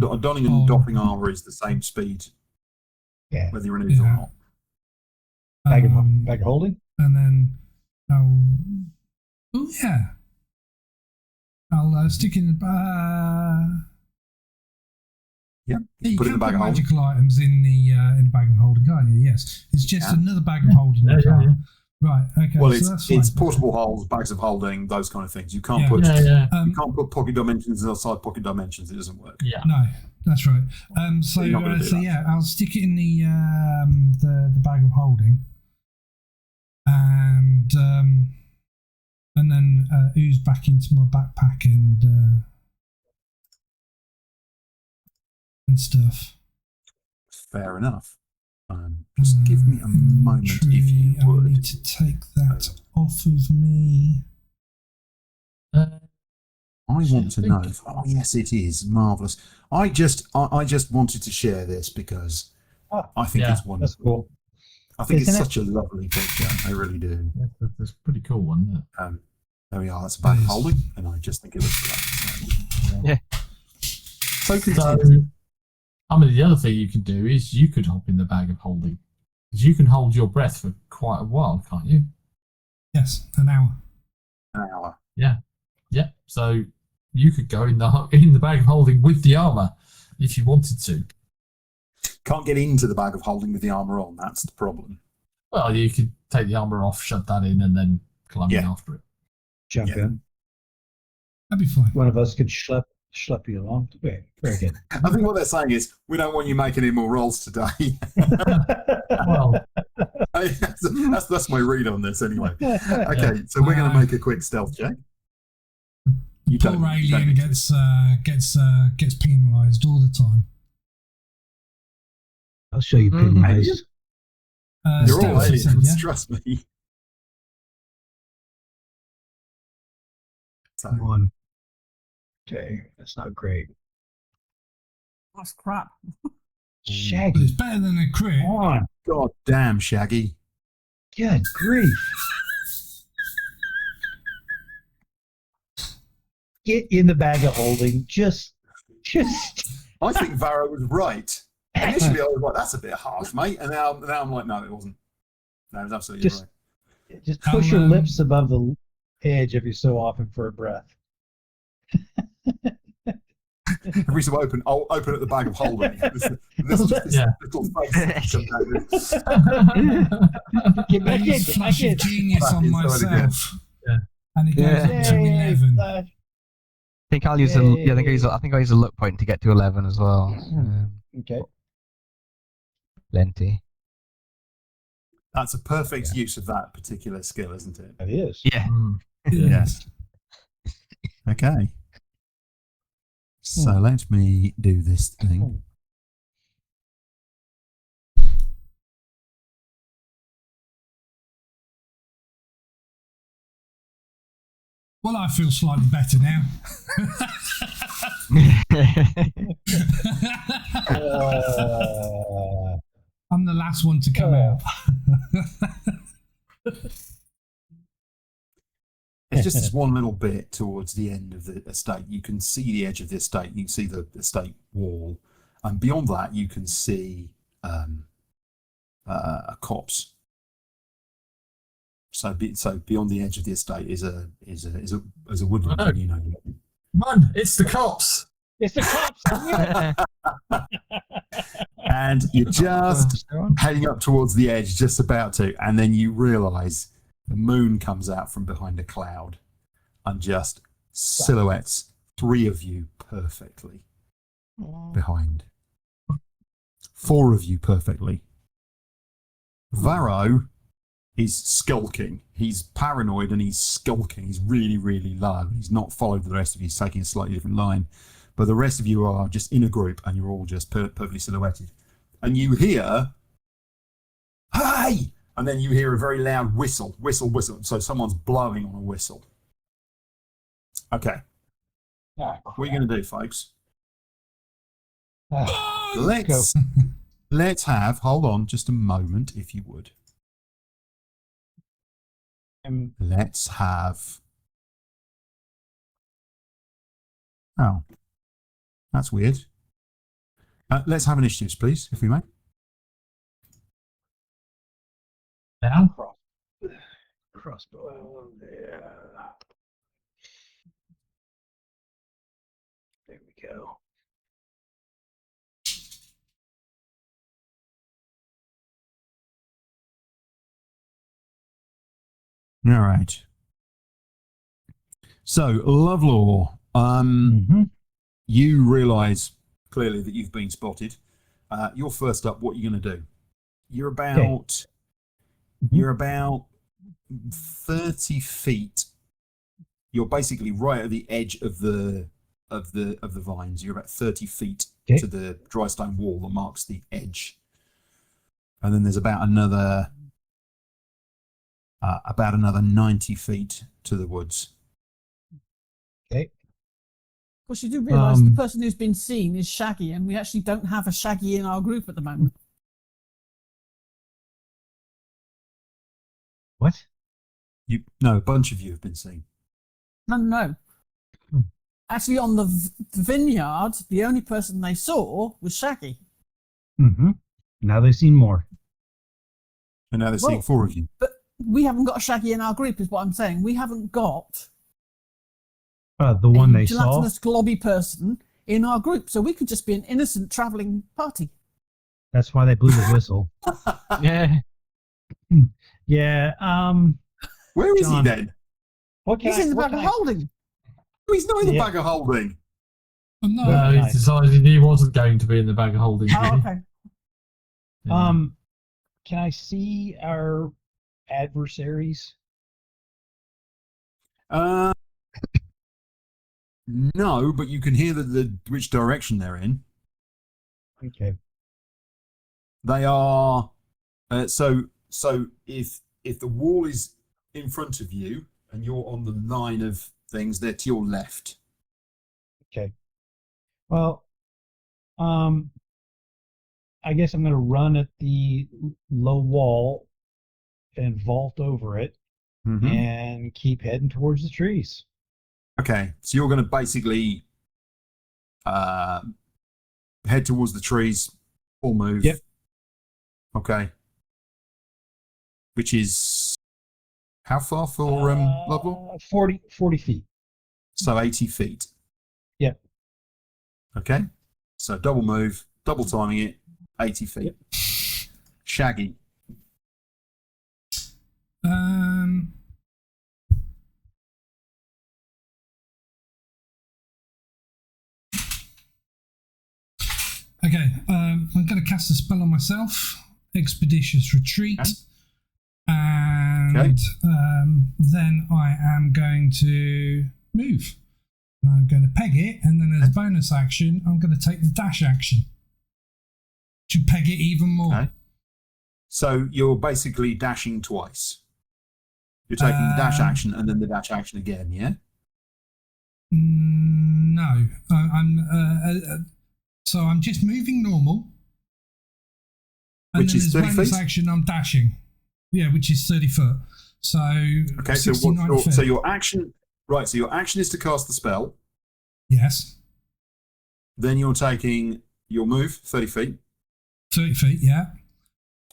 doffing armor is the same speed, Yeah. whether you're in it or not. Bag of holding? And then I'll stick in the Yep. you Put it in the can bag of put holding. magical items in the bag of holding, can't you? Yes. It's just another bag of holding. Yeah. Right. Okay. Well, so that's fine. it's portable holds, bags of holding, those kind of things. You can't Yeah. put Yeah. you can't put pocket dimensions outside pocket dimensions. It doesn't work. Yeah. No, that's right. So You're not gonna do that. I'll stick it in the bag of holding, and then ooze back into my backpack and stuff. Fair enough. Just give me a moment, if you I would. need to take that off of me. I want to know. Oh, yes, it is marvelous. I just wanted to share this because I think it's wonderful. That's cool. I think Isn't it's it? such a lovely picture. I really do. That's a pretty cool one, isn't it? There we are. That's a bag of holding, and I just think it looks great. Yeah. So So, I mean, the other thing you can do is you could hop in the bag of holding. Because you can hold your breath for quite a while, can't you? Yes, an hour. an hour. Yeah. So you could go in the bag of holding with the armor if you wanted to. Can't get into the bag of holding with the armor on. That's the problem. Well, you could take the armor off, shut that in, and then climb in after it. Jump in. That'd be fine. One of us could schlep you along. Okay, very good. I think what they're saying is, we don't want you making any more rolls today. Well, that's my read on this anyway. Okay, so we're going to make a quick stealth check. Poor alien gets penalised all the time. I'll show you penalized. You're all stealth, you said, aliens, yeah? trust me. So, One. Okay, that's not great. That's crap. But Shaggy, it's better than a crit. come on. God damn, Shaggy. Good grief. Get in the bag of holding. Just. I think Varo was right. Initially, I was like, that's a bit harsh, mate. And now I'm like, no, it wasn't. No, it was absolutely Just- right. Just push your lips above the edge every so often for a breath. Every time I'll open at the bag of holding. This little face. Get I back in. use Get Flash back in. of Genius Back on inside again. myself. Yeah. And it goes Yeah. up to Yay, 11. Flash. I think I'll use I think I'll use a luck point to get to 11 as well. Okay. Plenty. That's a perfect use of that particular skill, isn't it? That is. Yeah. Yes. Okay. So let me do this thing. Well, I feel slightly better now. I'm the last one to come out. It's just this one little bit towards the end of the estate. You can see the edge of the estate. You can see the estate wall, and beyond that, you can see a copse. So beyond the edge of the estate is a woodland. Oh. You know. Man, it's the cops. It's the cops. And you're just heading up towards the edge, just about to, and then you realise the moon comes out from behind a cloud and just silhouettes 3 of you perfectly behind. 4 of you perfectly. Varo is skulking. He's paranoid and he's skulking. He's really, really low. He's not followed the rest of you. He's taking a slightly different line. But the rest of you are just in a group and you're all just perfectly silhouetted. And you hear, "Hey!" And then you hear a very loud whistle. So someone's blowing on a whistle. Okay. What are you going to do, folks? Let's have, hold on just a moment, if you would. Let's have, oh, that's weird. Let's have initiatives, please, if we may. Now? Crossbow. Yeah. There we go. All right. So, Lovlaw, you realise clearly that you've been spotted. You're first up. What are you going to do? You're about 30 feet. You're basically right at the edge of the vines. You're about 30 feet to the dry stone wall that marks the edge, and then there's about another 90 feet to the woods. Okay. Of course, you do realise the person who's been seen is Shaggy, and we actually don't have a Shaggy in our group at the moment. What? No, a bunch of you have been seen. No. Actually, on the vineyard, the only person they saw was Shaggy. Mm-hmm. Now they've seen more. And now they're seeing 4 of you. But we haven't got a Shaggy in our group, is what I'm saying. We haven't got The one they saw. gelatinous globby person in our group, so we could just be an innocent travelling party. That's why they blew the whistle. Yeah. Yeah. Where is John, he then? He's in the bag of holding. He's not in the bag of holding. No. He decided he wasn't going to be in the bag of holding. Oh, okay. Yeah. Can I see our adversaries? No, but you can hear which direction they're in. Okay. They are so if the wall is in front of you and you're on the line of things, they're to your left. Okay. Well, I guess I'm going to run at the low wall and vault over it and keep heading towards the trees. Okay, so you're going to basically head towards the trees, or move. Yep. Okay. Which is how far for Lovlaw? 40 feet. So 80 feet. Yep. Okay. So double move, double timing it, 80 feet. Yep. Shaggy. Okay, I'm going to cast a spell on myself, Expeditious Retreat, and then I am going to move. I'm going to peg it, and then as a bonus action, I'm going to take the dash action to peg it even more. Okay. So you're basically dashing twice. You're taking the dash action and then the dash action again, yeah? No, so I'm just moving normal, and Which then is as 30 bonus feet? action, I'm dashing. Yeah, which is 30 foot. So Okay, so 69 feet. so your action, right? So your action is to cast the spell. Yes, Then you're taking your move 30 feet, 30 feet. Yeah.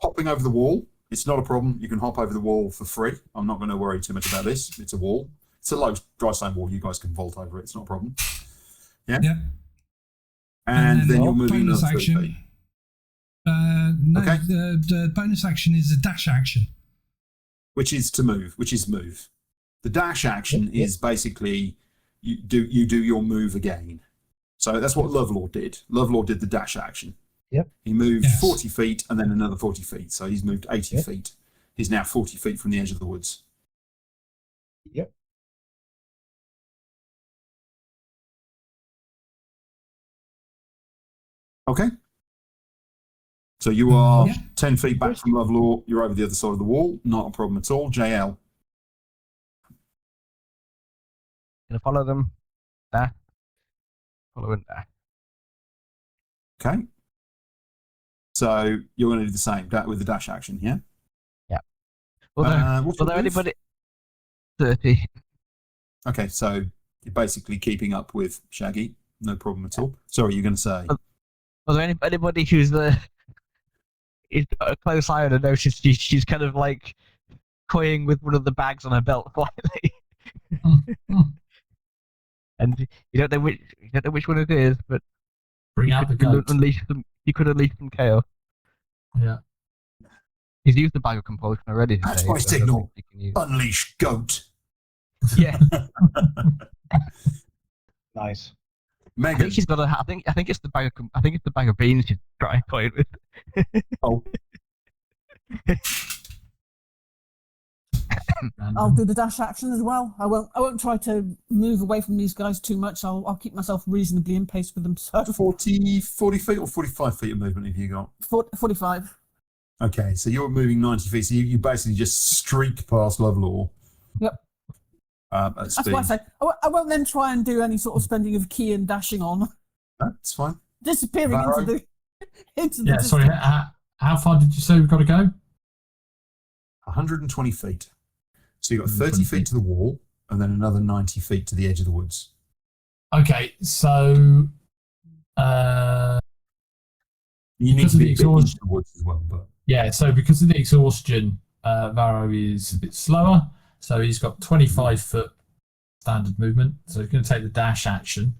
hopping over the wall. It's not a problem. You can hop over the wall for free. I'm not going to worry too much about this. It's a wall. It's a low dry stone wall. You guys can vault over it. It's not a problem. Yeah. Yeah. And then you're moving bonus another 30 feet. action. No, Okay. the bonus action is a dash action. Which is to move. Which is move. The dash action is basically you do your move again. So that's what Lovlaw did. Lovlaw did the dash action. Yep. He moved Yes. 40 feet and then another 40 feet. So he's moved 80 feet. He's now 40 feet from the edge of the woods. Yep. Okay. So you are Yeah. 10 feet back from Lovelaw. You're over the other side of the wall. Not a problem at all. JL. Gonna follow them. There. Following there. Okay. So you're going to do the same with the dash action, yeah? What's your there move? anybody? 30. Okay, so you're basically keeping up with Shaggy. No problem at all. Sorry, you're going to say. Was there anybody who's he's got a close eye on her, noticed she's kind of like toying with one of the bags on her belt quietly. And you don't know which one it is, but Bring out the goat. You could unleash some chaos. Yeah. He's used the bag of compulsion already. That's today, my so I don't signal. think he can use- Unleash goat. Yeah. Nice. I Megan. think she's got a. I think it's the bag of. I think it's the bag of beans she's trying to toy with. Oh, I'll do the dash action as well. I won't try to move away from these guys too much. I'll keep myself reasonably in pace with them. So 40 feet or 45 feet of movement have you got? 45. Okay, so you're moving 90 feet. So you basically just streak past Lovelaw. Yep. At That's speed. why I say I won't then try and do any sort of spending of key and dashing on, That's fine. disappearing Varo? into the Yeah, distance. sorry. How far did you say we've got to go? 120 feet. So you've got 30 120 feet to the wall and then another 90 feet to the edge of the woods. Okay, so You need Because to of be the a bit into exhaustion. the woods as well, but yeah, so because of the exhaustion, Varo is a bit slower. So he's got 25 foot standard movement. So he's going to take the dash action.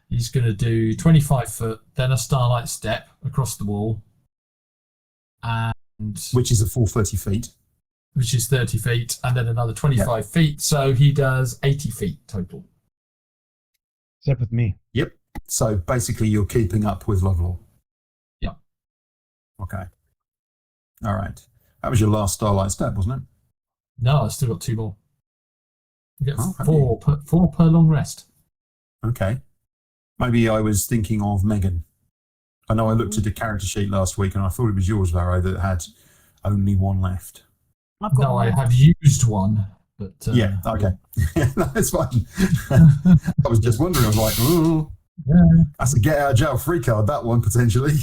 He's going to do 25 foot, then a starlight step across the wall, and which is a full 30 feet. which is 30 feet, and then another 25 feet. So he does 80 feet total. Except with me. Yep. So basically you're keeping up with Lovelaw. Yeah. Okay. All right. That was your last starlight step, wasn't it? No, I've still got two more. You get Oh, have four per long rest. Okay. Maybe I was thinking of Megan. I know I looked at the character sheet last week and I thought it was yours, Varo, that had only one left. I've got No, I one. have used one, but Yeah, okay. That's fine. I was just wondering, I was like, oh, yeah, that's a get out of jail free card, that one, potentially.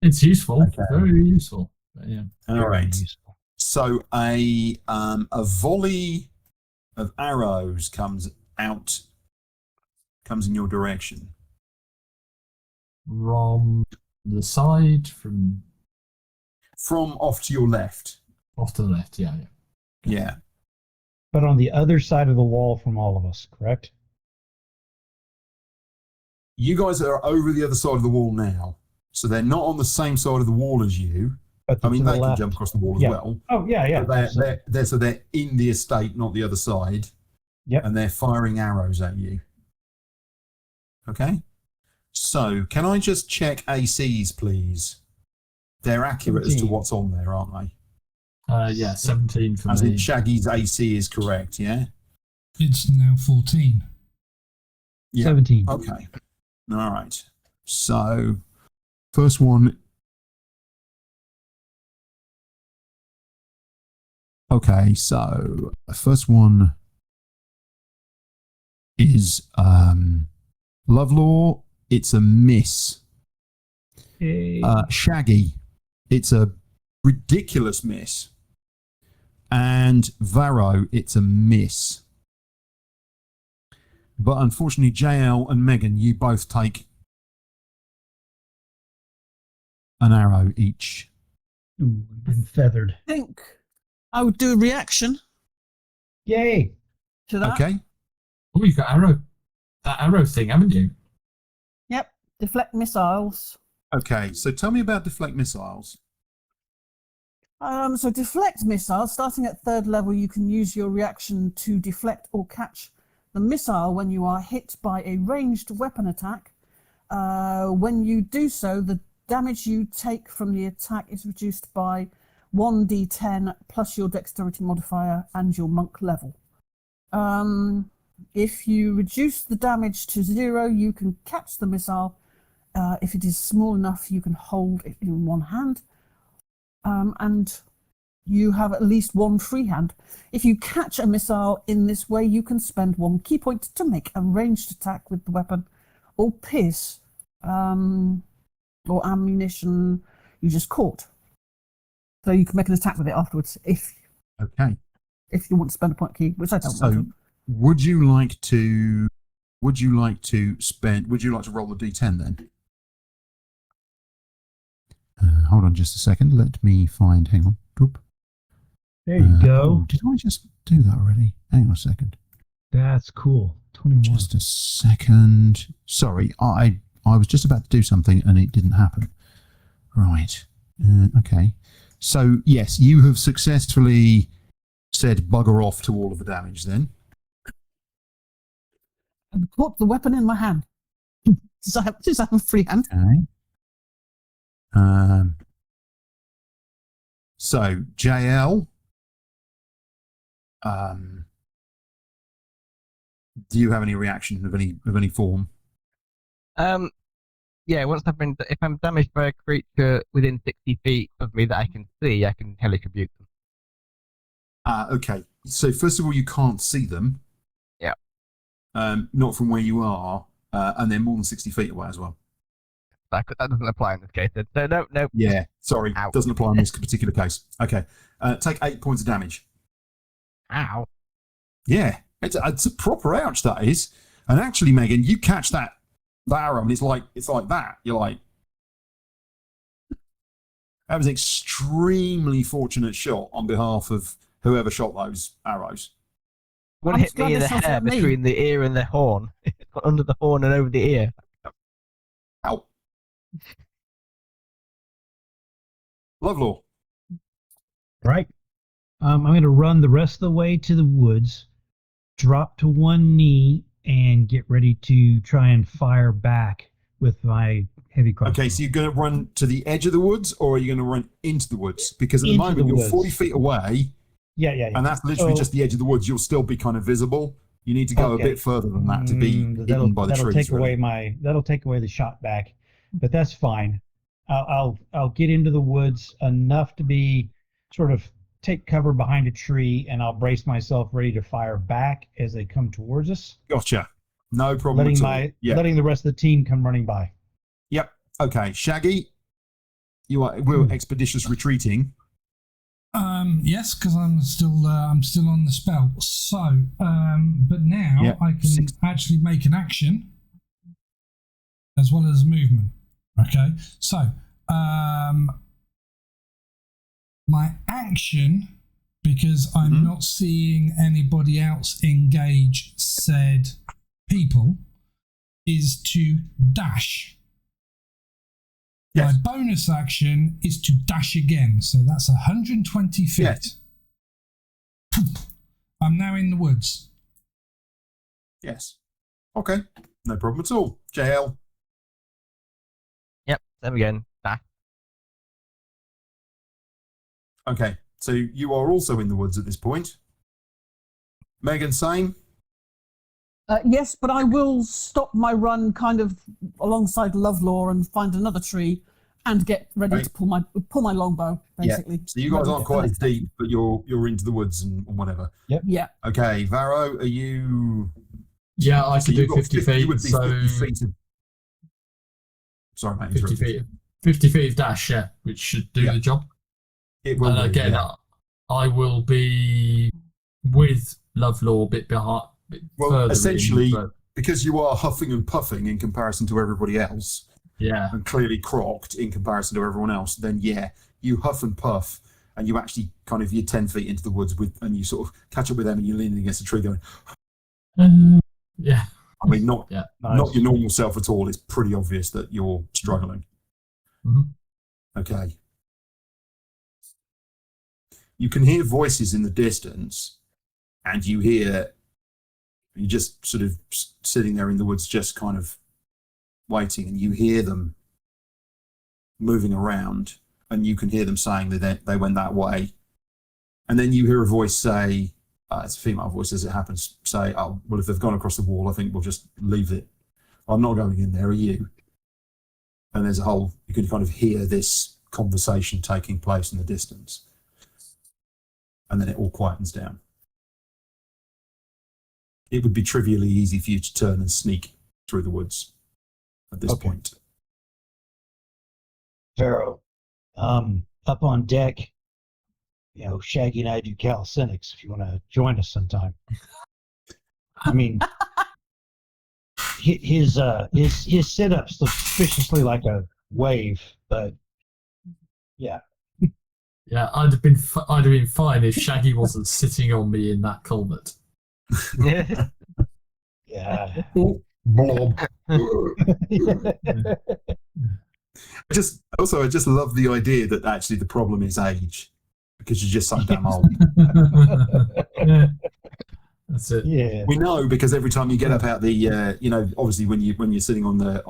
it's useful, Okay. very useful. But yeah, All right. Useful. So a volley of arrows comes in your direction. from the side, from From off to your left. off to the left. Yeah, yeah. Yeah. But on the other side of the wall from all of us, correct? You guys are over the other side of the wall now. So they're not on the same side of the wall as you. But I mean, to the they can left. jump across the wall Yeah. as well. Oh, yeah, yeah. But they're in the estate, not the other side. Yep. And they're firing arrows at you. Okay? So, can I just check ACs, please? They're accurate as to 17. what's on there, aren't they? Yeah, 17 for As me. in Shaggy's AC is correct, yeah? It's now 14. Yeah. 17. Okay. All right. So, first one. Okay, so the first one is Lovlaw. It's a miss. Yay. Shaggy. It's a ridiculous miss. And Varo. It's a miss. But unfortunately, JL and Megan, you both take an arrow each. Ooh, I've been feathered. I think I would do a reaction Yay. to that. Okay. Oh, you've got that arrow thing, haven't you? Yep. Deflect missiles. Okay. So tell me about deflect missiles. So deflect missiles, starting at 3rd level, you can use your reaction to deflect or catch the missile when you are hit by a ranged weapon attack. When you do so, the damage you take from the attack is reduced by 1d10 plus your dexterity modifier and your monk level. If you reduce the damage to 0, you can catch the missile. If it is small enough, you can hold it in one hand. And you have at least one free hand. If you catch a missile in this way, you can spend 1 key point to make a ranged attack with the weapon, or pierce, or ammunition you just caught. So you can make an attack with it afterwards if you want to spend a point key, which I don't want to. Would you like to roll the D10 then? Hold on just a second. Let me find. Hang on. Oop. There you go. Did I just do that already? Hang on a second. That's cool. 21. Just a second. Sorry, I was just about to do something and it didn't happen. Right. Okay. So yes, you have successfully said bugger off to all of the damage. And caught the weapon in my hand. Does I have a free hand? Okay. So JL, do you have any reaction of any form? Yeah, if I'm damaged by a creature within 60 feet of me that I can see, I can helicobuke them. Okay. So first of all, you can't see them. Yeah. Not from where you are, and they're more than 60 feet away as well. That doesn't apply in this case. So no. Yeah, sorry, Ow. doesn't apply in this particular case. Okay, take 8 points of damage. Ow. Yeah, it's a proper ouch, that is. And actually, Megan, you catch that arrow, and it's like that. You're like, that was an extremely fortunate shot on behalf of whoever shot those arrows. One hit me in the hair between the ear and the horn. Under the horn and over the ear. Ow. Lovelaw. Right. I'm going to run the rest of the way to the woods, drop to one knee, and get ready to try and fire back with my heavy crossbow. Okay, so you're going to run to the edge of the woods, or are you going to run into the woods? Because at the moment you're 40 feet away. Yeah. And that's literally just the edge of the woods. You'll still be kind of visible. You need to go a bit further than that to be hidden by the trees. That'll take away the shot back, but that's fine. I'll get into the woods enough to be sort of take cover behind a tree, and I'll brace myself ready to fire back as they come towards us. Gotcha. No problem at all. Letting the rest of the team come running by. Yep. Okay, Shaggy, we're expeditious retreating. Yes, because I'm still on the spell. So, but now I can actually make an action as well as movement. Okay, so my action, because I'm not seeing anybody else engage said people, is to dash. Yes. My bonus action is to dash again, so that's 120 feet. Yes. I'm now in the woods. Yes. Okay. No problem at all. JL. Yep, same again. Dash. Okay. So you are also in the woods at this point. Megan, same? Yes, but I will stop my run kind of alongside Lovelaw and find another tree and get ready to pull my longbow, basically. Yeah. So you guys aren't quite as deep, but you're into the woods and whatever. Yep. Yeah. Okay, Varo, are you? Yeah, I So could do you've got 50 feet. You would be So 50 feet. Sorry, mate. 50 feet. 50 feet of dash, yeah, which should do the job. It will. And again, I will be with Lovelaw a bit behind. Well, essentially, because you are huffing and puffing in comparison to everybody else, and clearly crocked in comparison to everyone else, then you huff and puff, and you actually you're 10 feet into the woods and you sort of catch up with them, and you're leaning against a tree going. Yeah. I mean, not Nice. your normal self at all. It's pretty obvious that you're struggling. Mm-hmm. Okay. You can hear voices in the distance, and you're just sort of sitting there in the woods, just kind of waiting, and you hear them moving around, and you can hear them saying that they went that way. And then you hear a voice say, it's a female voice as it happens, say, oh, well, if they've gone across the wall, I think we'll just leave it. I'm not going in there, are you? And there's you can kind of hear this conversation taking place in the distance. And then it all quietens down. It would be trivially easy for you to turn and sneak through the woods at this point. Varo, up on deck, Shaggy and I do calisthenics if you want to join us sometime. I mean, his sit-ups look suspiciously like a wave, but yeah. Yeah, I'd have been fine if Shaggy wasn't sitting on me in that culvert. Yeah. Blob. I just love the idea that actually the problem is age, because you're just so damn old. Yeah. That's it. Yeah. We know because every time you get up out the, obviously when you're sitting on the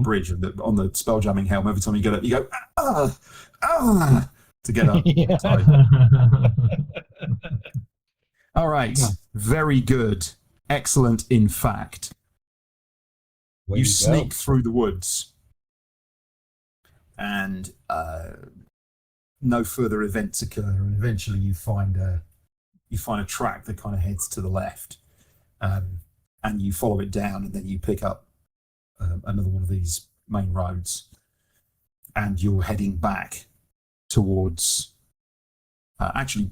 bridge on the spelljamming helm, every time you get up, you go to get up. All right, very good, excellent. In fact, you sneak through the woods, and no further events occur, and eventually you find a track that kind of heads to the left, and you follow it down, and then you pick up another one of these main roads, and you're heading back towards. Actually,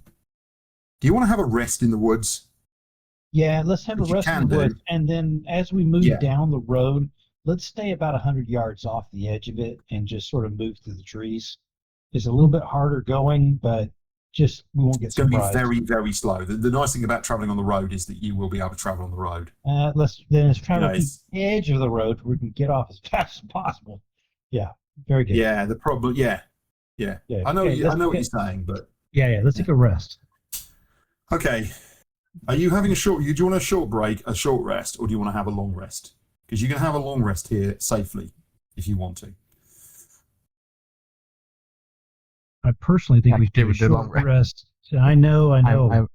do you want to have a rest in the woods? Yeah, let's have a rest in the woods, and then as we move down the road, let's stay about 100 yards off the edge of it and just sort of move through the trees. It's a little bit harder going, but we won't get surprised. It's going to be very, very slow. The nice thing about traveling on the road is that you will be able to travel on the road. Let's travel to the edge of the road where we can get off as fast as possible. Yeah, very good. Yeah, the problem. Yeah. I know what you're saying, but let's take a rest. Okay. Are you having do you want a short break, a short rest, or do you want to have a long rest? Because you can have a long rest here safely if you want to. I personally think we should do a short rest. I know. I'm out.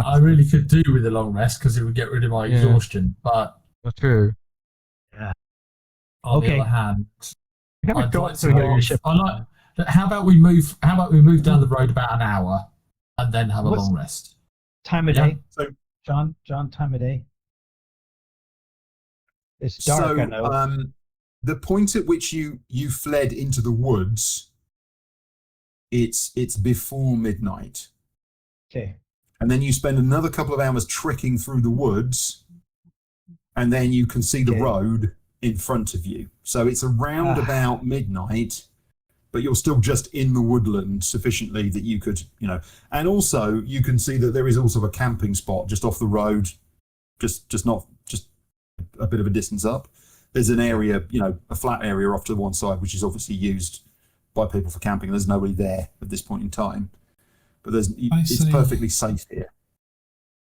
I really could do with a long rest because it would get rid of my exhaustion. But that's true. Yeah. On the other hand, I'd like to how about we move down the road about an hour and then have a long rest? Time of day? So, John, time of day? It's dark, I know. The point at which you fled into the woods, it's before midnight. Okay. And then you spend another couple of hours trekking through the woods, and then you can see the road in front of you. So it's around about midnight, but you're still just in the woodland sufficiently that you could, and also you can see that there is also a camping spot just off the road, just a bit of a distance up. There's an area, a flat area off to one side, which is obviously used by people for camping. There's nobody there at this point in time, but it's perfectly safe here.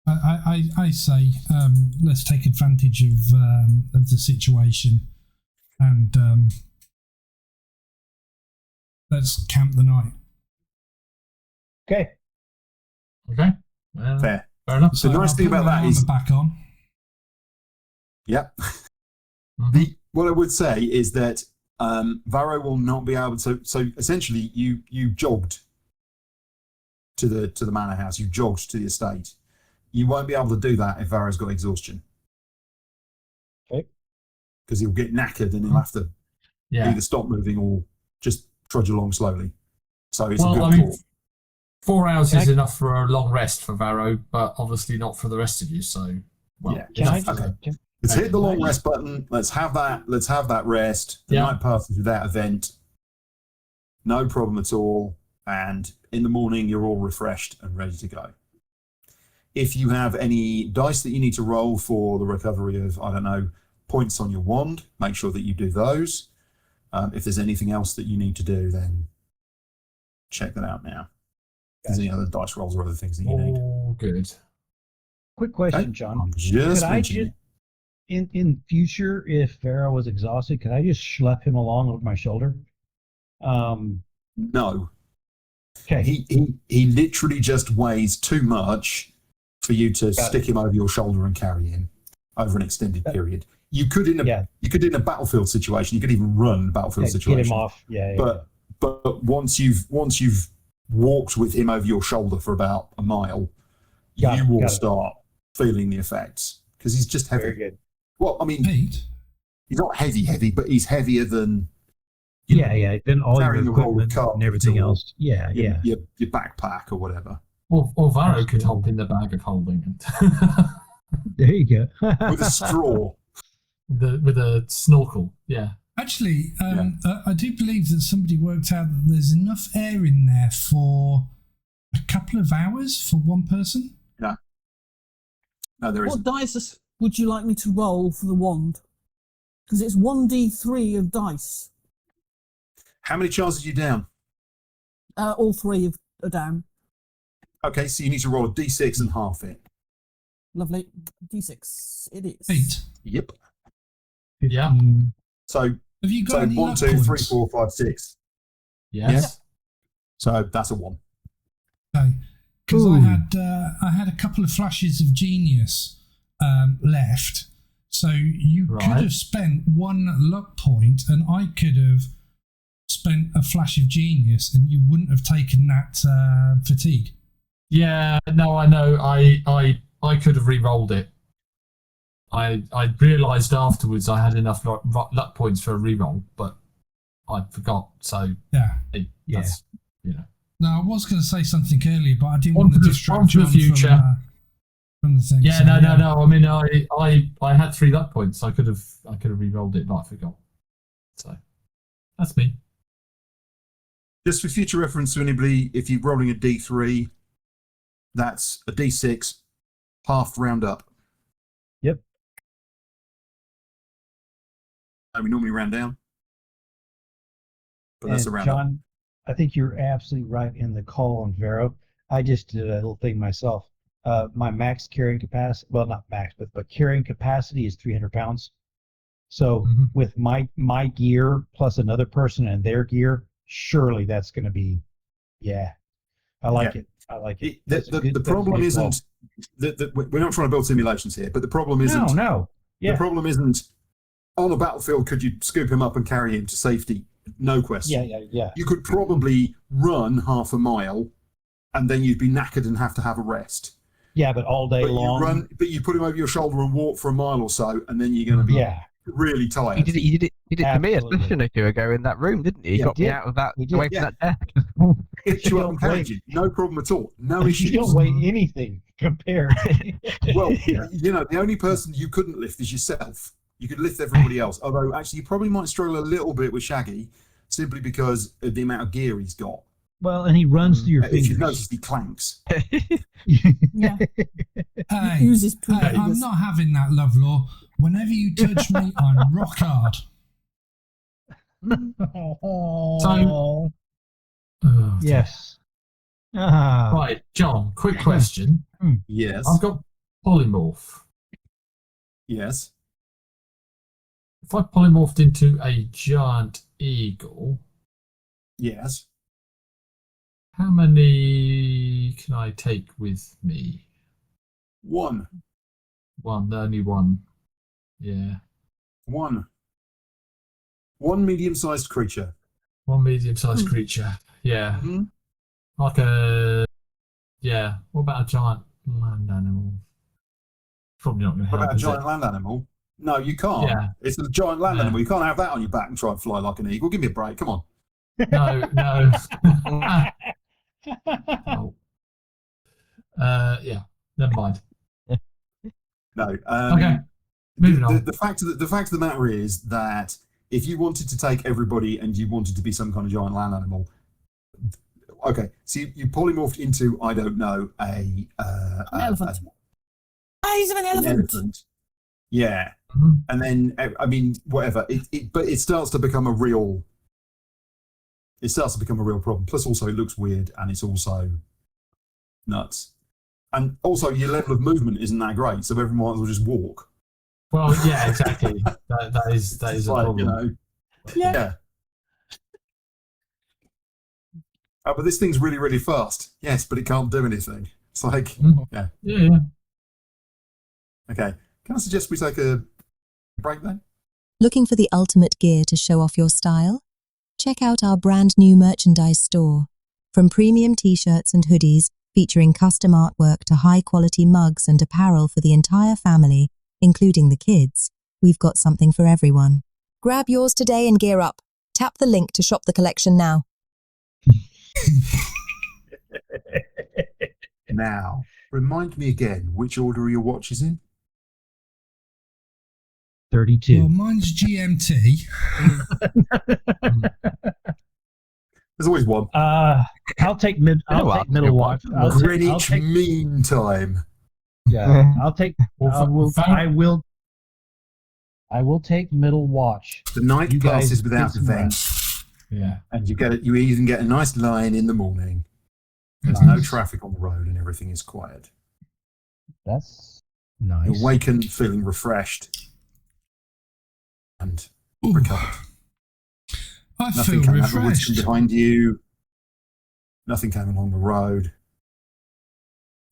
I say let's take advantage of the situation and let's camp the night. Okay. Okay. Fair. Fair enough. So the nice I'll thing put about my that is, armor back on. yeah. Mhm. What I would say is that Varo will not be able to. So essentially, you jogged to the manor house. You jogged to the estate. You won't be able to do that if Varo's got exhaustion. Okay. Because he'll get knackered and he'll have to Yeah. either stop moving or just trudge along slowly. So it's a Well, good I mean, call. 4 hours Can is I- enough for a long rest for Varo, but obviously not for the rest of you. So, well, Yeah. Can I enough for okay. the- Let's hit the long Nice. rest button. Let's have that. Let's have that rest. The Yeah. night passes without event. No problem at all. And in the morning, you're all refreshed and ready to go. If you have any dice that you need to roll for the recovery of, I don't know, points on your wand, make sure that you do those. If there's anything else that you need to do, then check that out now. If there's any other dice rolls or other things that you need. Oh, good. Quick question, Okay. John. I'm just Could I mentioning just, in future, if Varo was exhausted, could I just schlep him along over my shoulder? No. Okay. He literally just weighs too much for you to Got stick him over your shoulder and carry him over an extended period. You could in a battlefield situation. You could even run a battlefield Okay, situation. get him off. Yeah. But once you've walked with him over your shoulder for about a mile, Got you it, will got it. start feeling the effects because he's just heavy. Very good. Well, I mean, Pete, he's not heavy, but he's heavier than Yeah. Then all your carrying a roll of equipment cards and everything or else. Yeah. your backpack or whatever. Or Varo could hop in the bag of holding There you go. With a straw. with a snorkel. Yeah. actually, I do believe that somebody worked out that there's enough air in there for a couple of hours for one person. No, there What isn't. dice would you like me to roll for the wand? Because it's 1d3 of dice. How many charges are you down? All three are down. Okay, so you need to roll a d6 and half it. Lovely. D6 it is. Pete, Yep. Yeah. So have you got any 1, luck 2, 3, points? 4, 5, 6. Yes. So that's a 1. Okay, because Ooh. I had a couple of flashes of genius left, so you Right. could have spent one luck point, and I could have spent a flash of genius, and you wouldn't have taken that fatigue. Yeah. No, I know. I could have re-rolled it. I realised afterwards I had enough luck points for a re-roll, but I forgot. So Yeah. that's, you know. No, I was going to say something earlier, but I didn't One want to for the- distract one for you the future. from the thing. Yeah, so, no. I mean, I had 3 luck points. I could have re-rolled it, but I forgot. So that's me. Just for future reference to anybody, if you're rolling a d3, that's a d6, half round up. Yep. And we normally round down. But that's a And round up. John, I think you're absolutely right in the call on Varo. I just did a little thing myself. My max carrying capacity, well, not max, but carrying capacity is 300 pounds. So Mhm. with my gear plus another person and their gear, surely that's going to be, yeah. I like it. I like it. The problem isn't that we're not trying to build simulations here, but the problem isn't. No. Yeah. The problem isn't on a battlefield. Could you scoop him up and carry him to safety? No question. Yeah. You could probably run half a mile, and then you'd be knackered and have to have a rest. Yeah, but all day But long. you put him over your shoulder and walk for a mile or so, and then you're going to be Yeah. really He tired. did it to me a Absolutely. session or two ago in that room, didn't he? He Yeah, got me did. out of that, He did. away Yeah. from that desk. Hit you up Don't and carried wait. you. No problem at all. No You issues. don't weigh anything compared. Well, the only person you couldn't lift is yourself. You could lift everybody else. Although, actually, you probably might struggle a little bit with Shaggy, simply because of the amount of gear he's got. Well, and he runs through your If you've fingers. noticed, he clanks. Yeah. Hey, Uses two hey, I'm fingers. not having that, Lovelaw. Whenever you touch me, I'm rock hard. Oh, Yes. Ah. Right, John. Quick question. Yes. I've got polymorph. Yes. If I polymorphed into a giant eagle, Yes. how many can I take with me? One. Only one. Yeah. One medium-sized creature. One medium-sized creature. Yeah. Mm-hmm. Like a... Yeah. What about a giant land animal? Probably not going to What help, about a is giant it? land animal? No, you can't. Yeah. It's a giant land Yeah. animal. You can't have that on your back and try and fly like an eagle. Give me a break. Come on. No. Oh. Yeah. Never mind. No. Okay. Moving on. The fact of the matter is that if you wanted to take everybody and you wanted to be some kind of giant land animal, okay, so you polymorphed into, I don't know, An elephant. Eyes of an an elephant. elephant. Yeah. Mm-hmm. And then, I mean, whatever. But it starts to become a real. It starts to become a real problem. Plus, also, it looks weird, and it's also nuts. And also, your level of movement isn't that great, so everyone might as well just walk. Well, yeah, exactly. that is a Like, problem. you know, Yeah. Oh, but this thing's really, really fast. Yes, but it can't do anything. It's like, yeah. Yeah. Okay. Can I suggest we take a break then? Looking for the ultimate gear to show off your style? Check out our brand new merchandise store. From premium t-shirts and hoodies featuring custom artwork to high-quality mugs and apparel for the entire family, including the kids, we've got something for everyone. Grab yours today and gear up. Tap the link to shop the collection now. Now, remind me again, which order are your watches in? 32. Well, mine's GMT. There's always one. I'll take middle watch. Greenwich Mean Time. Yeah, I'll take. Well, I will take middle watch. The night You guys passes without get some event, Yeah. and you even get a nice line in the morning. There's no traffic on the road, and everything is quiet. That's nice. You awaken feeling refreshed and recovered. I Nothing feel came out of the woods from refreshed. behind you. Nothing came along the road.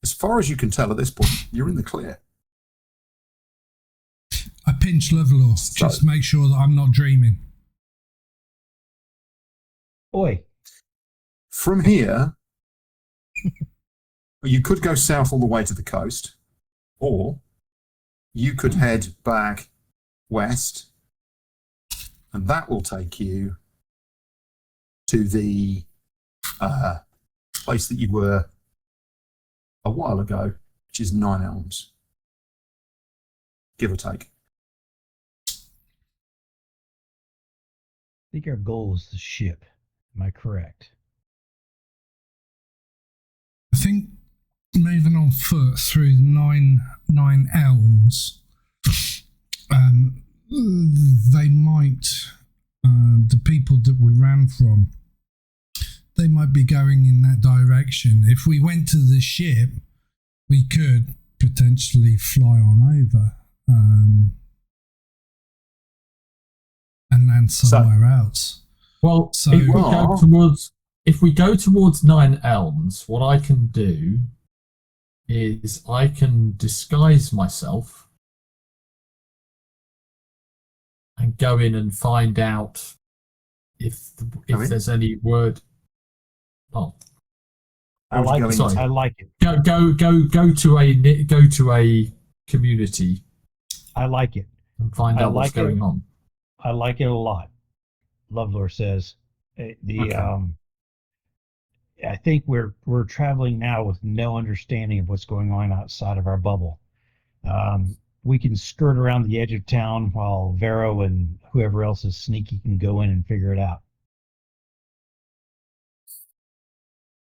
As far as you can tell at this point, you're in the clear. I pinch Lovlaw just to make sure that I'm not dreaming. Oi. From here, you could go south all the way to the coast, or you could head back west, and that will take you to the place that you were a while ago, which is 9 Elms, give or take. I think our goal is the ship. Am I correct? I think moving on foot through the nine elms, they might, the people that we ran from, they might be going in that direction. If we went to the ship, we could potentially fly on over and land somewhere else. Well, So- if we go towards 9 Elms, what I can do is I can disguise myself and go in and find out if there's any word. Oh, I like it. sorry. I like it. Go to a community I like it. and find I out what's like it. going on. I like it a lot. Lovlaw says I think we're traveling now with no understanding of what's going on outside of our bubble. We can skirt around the edge of town while Varo and whoever else is sneaky can go in and figure it out.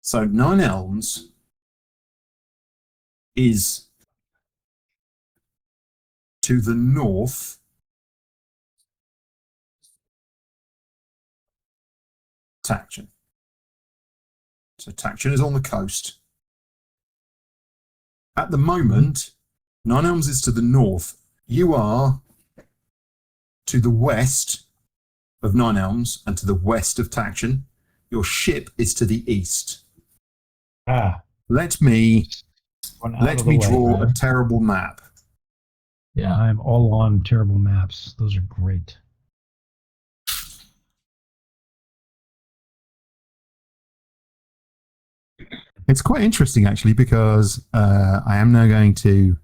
So 9 Elms is to the north Taction. So Taction is on the coast. At the moment, 9 Elms is to the north. You are to the west of 9 Elms and to the west of Taction. Your ship is to the east. Ah, Let me One out Let of the me way, draw right? a terrible map. Yeah. I'm all on terrible maps. Those are great. It's quite interesting, actually, because I am now going to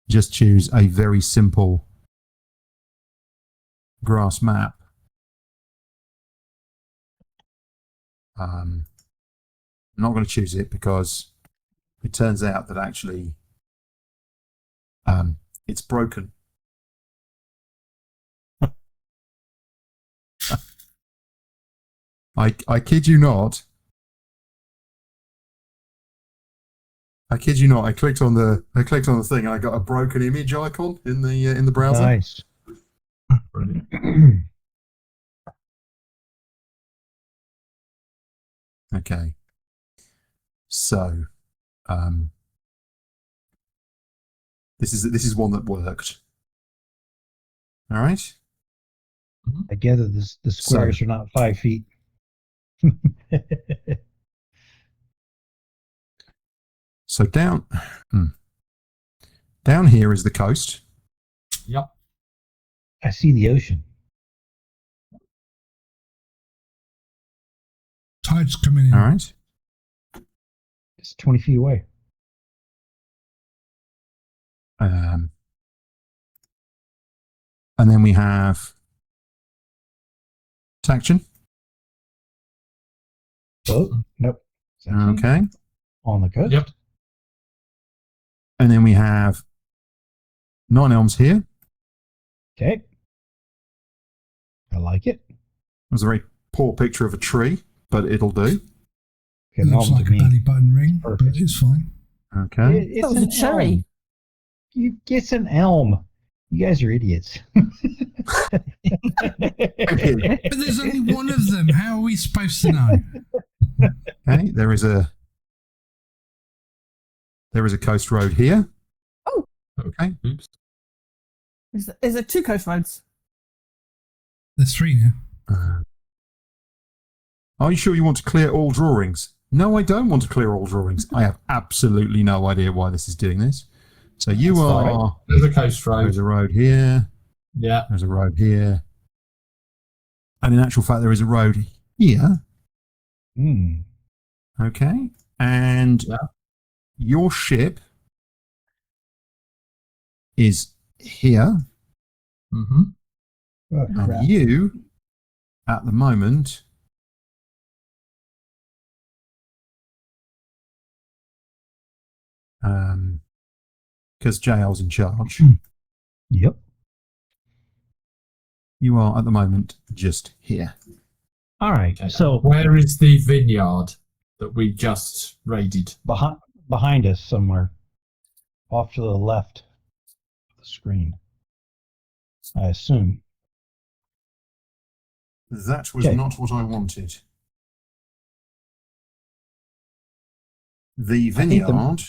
just choose a very simple grass map. I'm not going to choose it because it turns out that actually it's broken. I kid you not. I kid you not. I clicked on the thing and I got a broken image icon in the browser. Nice. Brilliant. Okay. So, this is one that worked. All right. I gather the squares are not 5 feet. So down here is the coast. Yep. I see the ocean. Tide's coming in. All right. It's 20 feet away. And then we have Taction. Oh, nope. Is that Okay. on the coast? Yep. And then we have 9 Elms here. Okay. I like it. It was a very poor picture of a tree, but it'll do. It looks Elm like to a me. belly button ring, but Perfect. it's fine. Okay. It's That was a an cherry. elm. It's an elm. You guys are idiots. Thank you. But there's only one of them. How are we supposed to know? Okay. There is a coast road here. Oh. Okay. Oops. Is there 2 coast roads? There's 3 now. Are you sure you want to clear all drawings? No, I don't want to clear all drawings. I have absolutely no idea why this is doing this. So you That's are. fine. There's a coast road. There's a road here. Yeah. There's a road here. And in actual fact, there is a road here. Hmm. Okay. And Yeah. your ship is here. Mm-hmm. Oh, crap. And you, at the moment, because JL's in charge, Yep. you are at the moment just here. All right. Okay. So Where is the vineyard that we just raided? behind us somewhere, off to the left of the screen, I assume. That was Okay. not what I wanted. The I think vineyard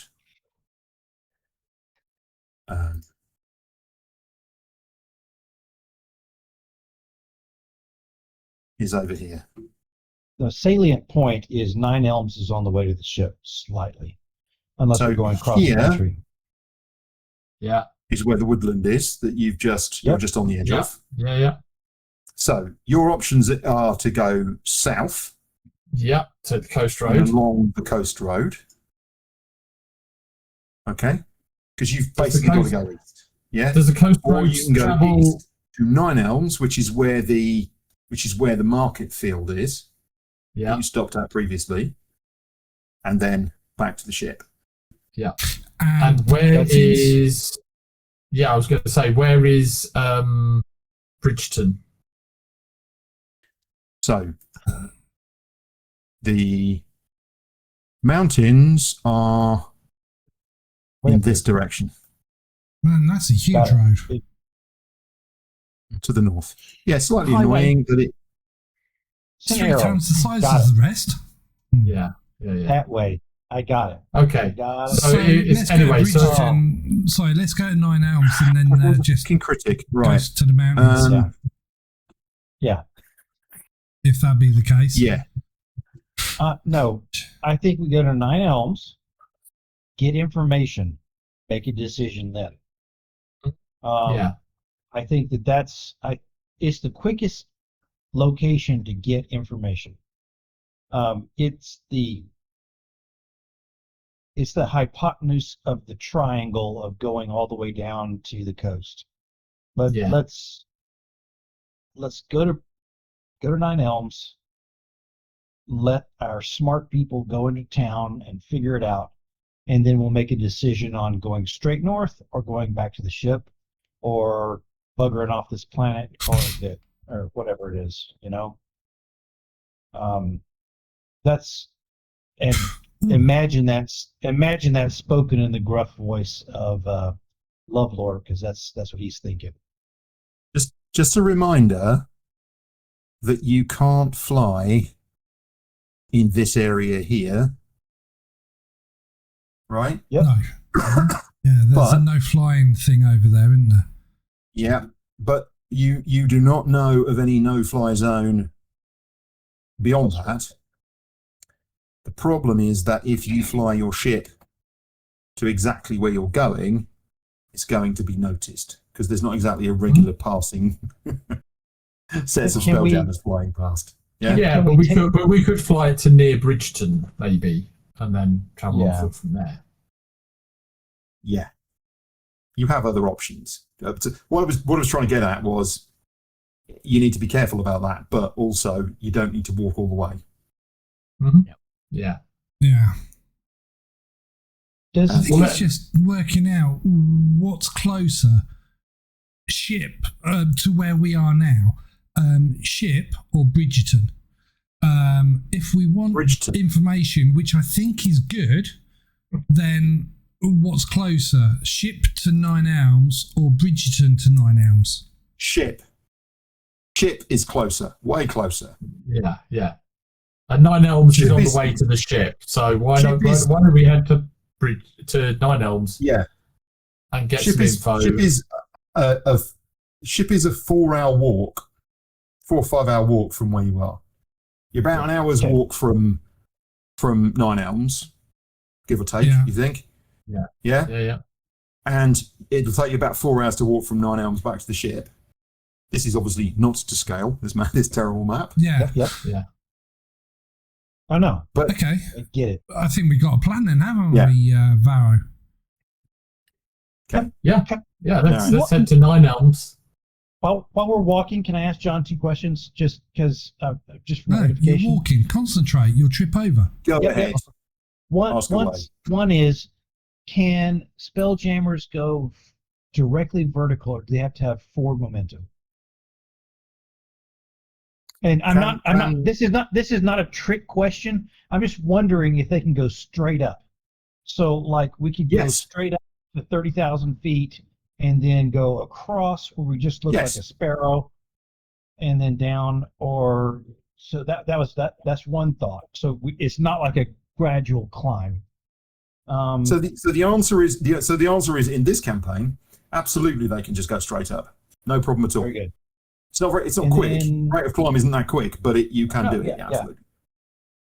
is over here. The salient point is 9 Elms is on the way to the ship slightly, unless So we're going across here- the country. Yeah. Is where the woodland is that you're just on the edge Yeah. of. Yeah. Yeah. So your options are to go south Yeah. To the coast and road. along the coast road. Okay, because you've Does the basically got to coast- go east. Yeah, Does the coast or road you can go travel? east to 9 Elms, which is where the market field is that Yeah. you stopped at previously, and then back to the ship. And where that seems- is? Yeah, I was going to say, where is Bridgeton? So the mountains are in this direction Man, that's a huge Got it. road. to the north. Yeah, slightly Highway. annoying, but it. It's 3 Scenario. times the size Got of the rest. Yeah. Yeah. Yeah. That way. I got it. I Okay. got it. So it's let's anyway. go to So Bridgeton. Sorry, let's go to 9 Elms and then just Fucking critic, right? goes to the mountains. Yeah. If that be the case. Yeah. No, I think we go to 9 Elms, get information, make a decision then. Yeah. I think it's the quickest location to get information. It's the hypotenuse of the triangle of going all the way down to the coast. But let's go to Nine Elms. Let our smart people go into town and figure it out, and then we'll make a decision on going straight north or going back to the ship or buggering off this planet or whatever it is, you know. That's and imagine that spoken in the gruff voice of Lovlaw, because that's what he's thinking. Just a reminder that you can't fly in this area here, right? Yep. No. Yeah, there's a no flying thing over there, isn't there? Yeah, but you do not know of any no-fly zone beyond that. The problem is that if you fly your ship to exactly where you're going, it's going to be noticed, because there's not exactly a regular passing sets of Spelljammers flying past. Yeah, but we could fly it to near Bridgeton, maybe, and then travel on foot from there. Yeah. You have other options. What I was trying to get at was you need to be careful about that, but also you don't need to walk all the way. Mm-hmm. Yeah. Yeah. I think it's just working out what's closer, ship to where we are now, ship or Bridgeton. If we want information, which I think is good, then what's closer, ship to Nine Elms or Bridgeton to Nine Elms? Ship is closer, way closer. Yeah. And Nine Elms is on the way to the ship, so why don't we head to Nine Elms? Yeah, and get some info. Ship is a 4-hour walk, 4 or 5 hour walk from where you are. You're about an hour's walk from Nine Elms, give or take. You think? Yeah. And it'll take you about 4 hours to walk from Nine Elms back to the ship. This is obviously not to scale. This terrible map. Yeah. Yeah. I know. But okay. I get it. I think we got a plan then, haven't we, Varo? Okay. Yeah. Let's head to Nine Elms. While we're walking, can I ask John 2 questions? Just because, just for No, notification. you're walking. Concentrate. You'll trip over. Go ahead. One is, can Spelljammers go directly vertical, or do they have to have forward momentum? And this is not a trick question. I'm just wondering if they can go straight up. So like we could go straight up to 30,000 feet and then go across where we just look like a sparrow and then down, or so that's one thought. So it's not like a gradual climb. So the answer is in this campaign, absolutely they can just go straight up. No problem at all. Very good. It's not quick. Rate of climb isn't that quick, but you can do it. Absolutely.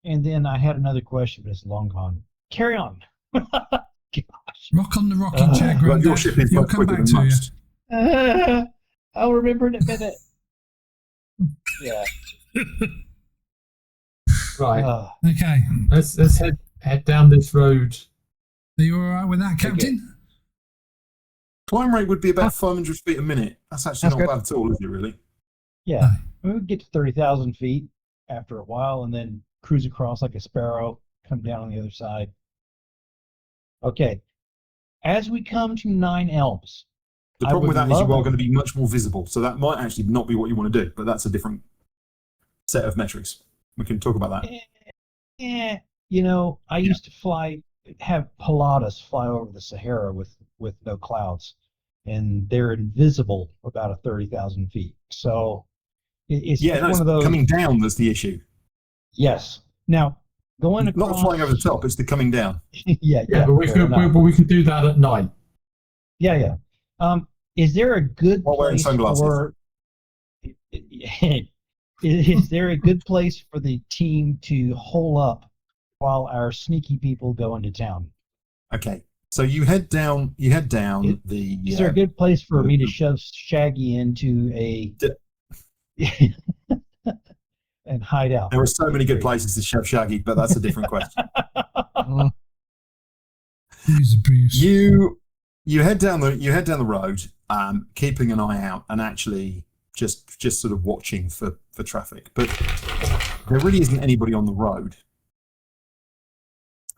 And then I had another question, but it's long gone. Carry on. Gosh. Rock on the rocking chair, Grandad. Your ship is He'll much come quicker back than to most. you. I'll remember in a minute. Yeah. Right. Okay. Let's head down this road. Are you all right with that, Captain? Climb rate would be about 500 feet a minute. That's actually not bad at all, is it, really? Yeah. We would get to 30,000 feet after a while and then cruise across like a sparrow, come down on the other side. Okay. As we come to Nine Elms. The problem with that is you are going to be much more visible. So that might actually not be what you want to do, but that's a different set of metrics. We can talk about that. I used to have Pilatus fly over the Sahara with no clouds, and they're invisible about 30,000 feet. So it's one of those coming down that's the issue. Yes. Now going across, not flying over the top; it's the coming down. But we can do that at night. Yeah. Is there a good while wearing sunglasses? Is there a good place for the team to hole up while our sneaky people go into town? Okay. So you head down. You head down the. Is there a good place for me to shove Shaggy into and hide out? There are so many good places to shove Shaggy, but that's a different question. You head down the road, keeping an eye out and actually just sort of watching for traffic. But there really isn't anybody on the road.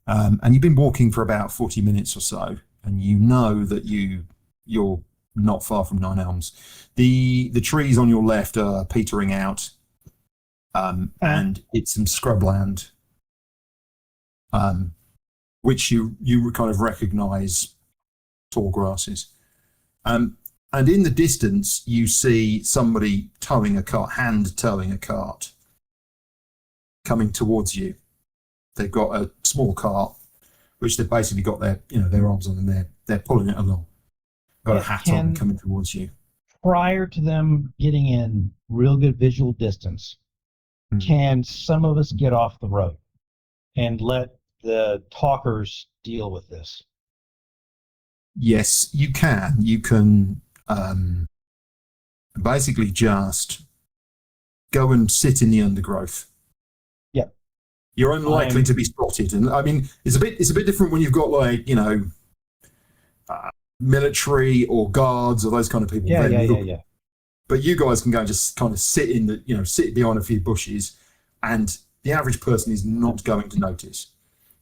And you've been walking for about 40 minutes or so, and you know that you're not far from Nine Elms. The trees on your left are petering out, and it's some scrubland, which you kind of recognise tall grasses. And in the distance, you see somebody hand towing a cart, coming towards you. They've got a small cart, which they've basically got their arms on, and they're pulling it along. Got a hat on and coming towards you. Prior to them getting in real good visual distance, can some of us get off the road and let the talkers deal with this? Yes, you can. You can basically just go and sit in the undergrowth. Yep. You're unlikely to be spotted, and I mean it's a bit different when you've got military or guards or those kind of people. Yeah. But you guys can go and just kind of sit sit behind a few bushes, and the average person is not going to notice.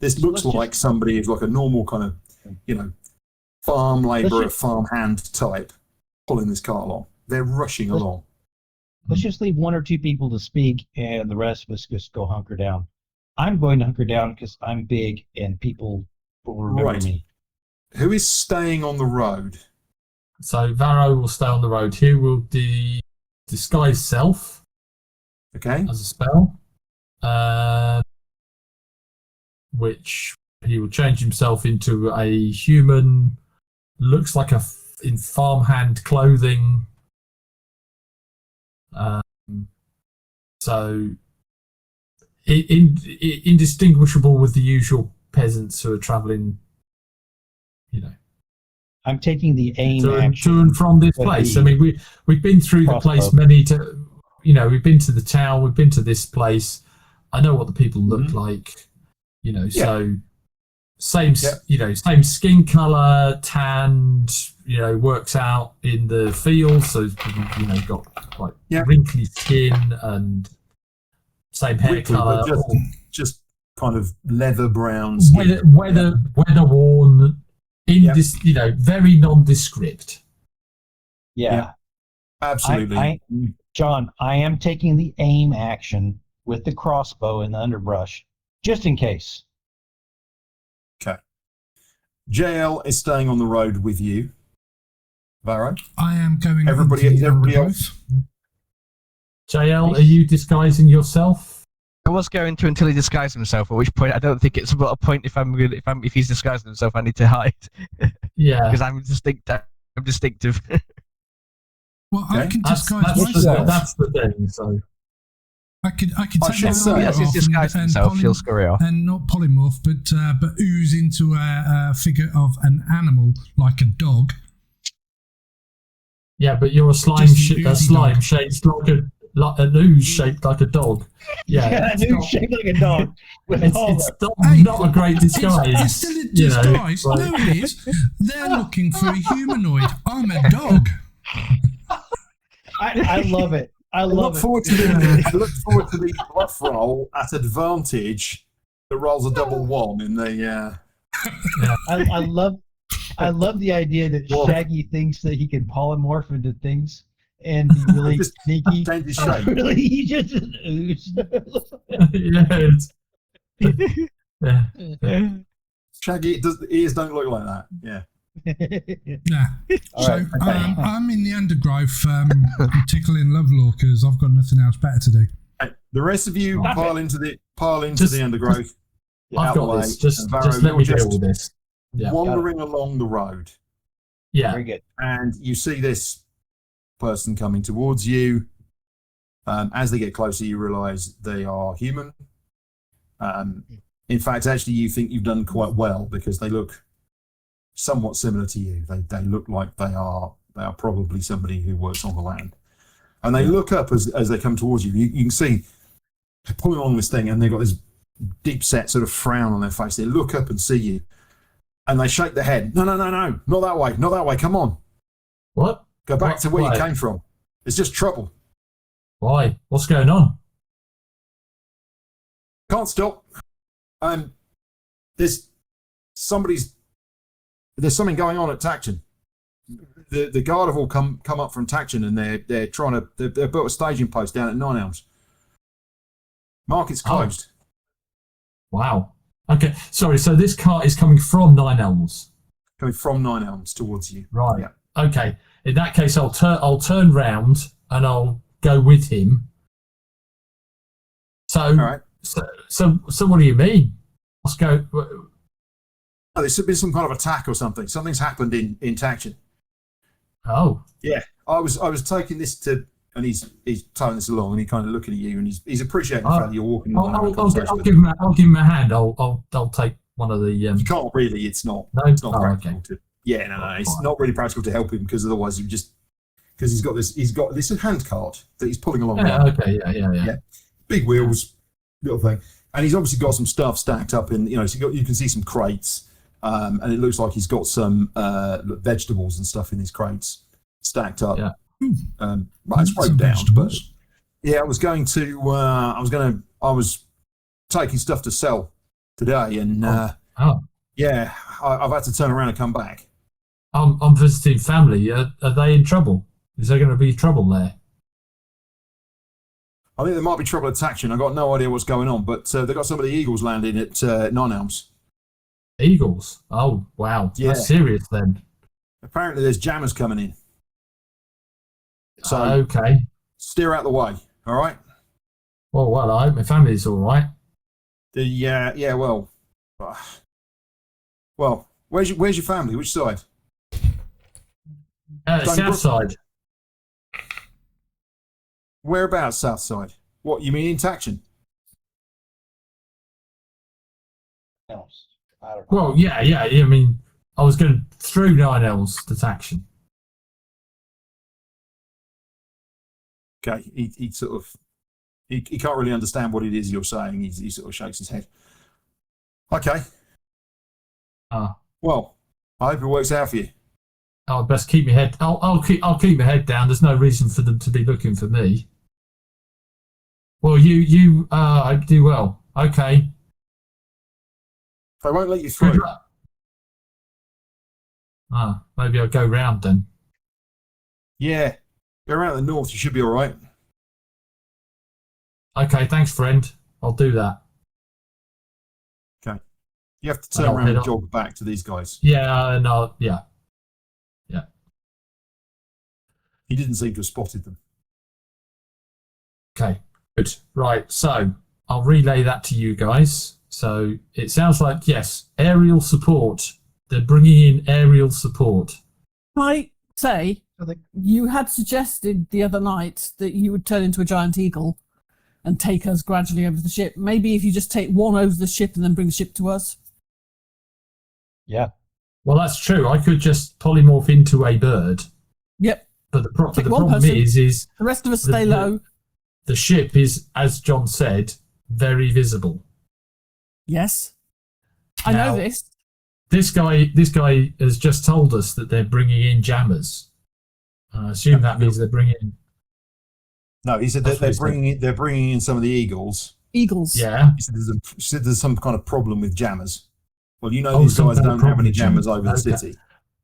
This looks like somebody who's like a normal kind of, farm labourer, farmhand type pulling this cart along. They're rushing along. Let's just leave one or two people to speak, and the rest of us just go hunker down. I'm going to hunker down because I'm big, and people will remember me. Who is staying on the road? So Varo will stay on the road. Hugh will disguise self. Okay. As a spell. Which he will change himself into a human, looks like in farmhand clothing. So indistinguishable with the usual peasants who are travelling, I'm taking the aim to action and from this place. I mean, we've been through the place we've been to the town, we've been to this place. I know what the people look like, so same skin colour, tanned, works out in the field, so got wrinkly skin and same hair colour, just kind of leather brown skin. weather worn, very nondescript. Yeah. Absolutely. John, I am taking the aim action with the crossbow in the underbrush, just in case. Okay. JL is staying on the road with you. Varo? I am going. Everybody else? JL, are you disguising yourself? I was going to until he disguised himself. At which point, I don't think it's a point if he's disguised himself, I need to hide. Yeah, because I'm distinctive. Well, I can disguise myself. That's the thing. So I could take yes, he's disguised himself. He'll scurry off and not polymorph, but ooze into a figure of an animal like a dog. Yeah, but you're a slime shaped like an ooze shaped like a dog. Yeah, an ooze shaped like a dog. It's not a great disguise. It's still a disguise. No, it is. They're looking for a humanoid. I'm a dog. I love it. I look forward to the bluff roll at advantage that rolls a double one in the. I love the idea that Shaggy thinks that he can polymorph into things and be really sneaky. Change his shape. Really, he just an ooze. Shaggy, ears don't look like that. Yeah. Nah. So I'm in the undergrowth, tickling Lovlaw because I've got nothing else better to do. The rest of you pile into the undergrowth. I've got this. Just let me deal with this. Wandering along the road. Yeah. Very good. And you see this person coming towards you. As they get closer, you realise they are human. In fact, actually, you think you've done quite well because they look somewhat similar to you. They look like they are probably somebody who works on the land. And they look up as they come towards you. You can see they're pulling along this thing, and they've got this deep set sort of frown on their face. They look up and see you, and they shake their head. No, not that way. Come on. What? Go back to where Why? you came from. It's just trouble. Why? What's going on? Can't stop. There's something going on at Taction. The guard have all come up from Taction, and they're trying to they've built a staging post down at Nine Elms. Market's closed. Wow. Okay. Sorry. So this cart is coming from Nine Elms. Coming from Nine Elms towards you. Right. Yeah. Okay. In that case, I'll turn round and I'll go with him. So, All right. so what do you mean? Let's go. Oh, there's been some kind of attack or something. Something's happened in Taction. Oh. Yeah. I was taking this to, and he's towing this along, and he kind of looking at you, and he's appreciating the fact that you're walking. I'll give him a hand. I'll take one of the. You can't really. It's not. No. It's not Oh, practical okay. to. Yeah, no. It's not really practical to help him, because otherwise you just, because he's got this hand cart that he's pulling along. Yeah. Okay. Yeah. Big wheels, little thing, and he's obviously got some stuff stacked up in. So you can see some crates, and it looks like he's got some vegetables and stuff in his crates stacked up. Yeah. But it's broke down. But yeah, I was taking stuff to sell today, and yeah, I've had to turn around and come back. I'm visiting family. Are they in trouble? Is there going to be trouble there? I think there might be trouble at Taction. I've got no idea what's going on, but they've got some of the Eagles landing at Nine Elms. Eagles? Oh, wow. Yeah. That's serious then. Apparently there's jammers coming in. So okay. steer out the way, all right? Well, I hope my family's all right. Well, where's your family? Which side? South side. Whereabouts south side? What, you mean in Taction? Well, yeah. I mean, I was going through Nine Elms to Taction. Okay, he sort of he can't really understand what it is you're saying. He sort of shakes his head. Okay. Well, I hope it works out for you. I'll best keep my head. I'll keep my head down. There's no reason for them to be looking for me. Well, you do well. Okay. They won't let you through. Maybe I'll go round then. Yeah, go around the north. You should be all right. Okay, thanks, friend. I'll do that. Okay. You have to turn around and jog back to these guys. Yeah, no, yeah. He didn't seem to have spotted them. Okay, good. Right, so I'll relay that to you guys. So it sounds like, yes, aerial support. They're bringing in aerial support. I say, you had suggested the other night that you would turn into a giant eagle and take us gradually over the ship. Maybe if you just take one over the ship and then bring the ship to us. Yeah. Well, that's true. I could just polymorph into a bird. Yep. But the problem person, is the rest of us stay low. The ship is, as John said, very visible. Yes. I know this. This guy has just told us that they're bringing in jammers. I assume that means they're bringing. No, he said that they're bringing in some of the Eagles. Eagles. Yeah. He said there's some kind of problem with jammers. Well, these guys don't have any jammers over the city.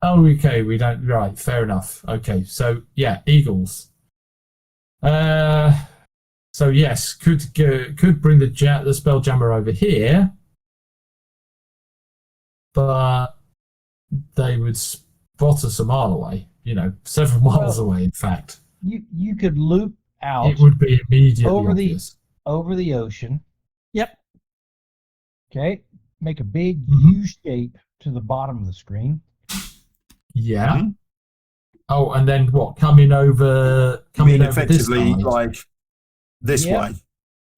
Oh, okay. We don't. Right. Fair enough. Okay. So yeah, Eagles. So yes, could bring the Spelljammer over here, but they would spot us a mile away. Several miles away. In fact, you could loop out. It would be immediately obvious. over the ocean. Yep. Okay. Make a big U shape to the bottom of the screen. Yeah. Mm-hmm. Oh, and then what? Coming over effectively this like this way.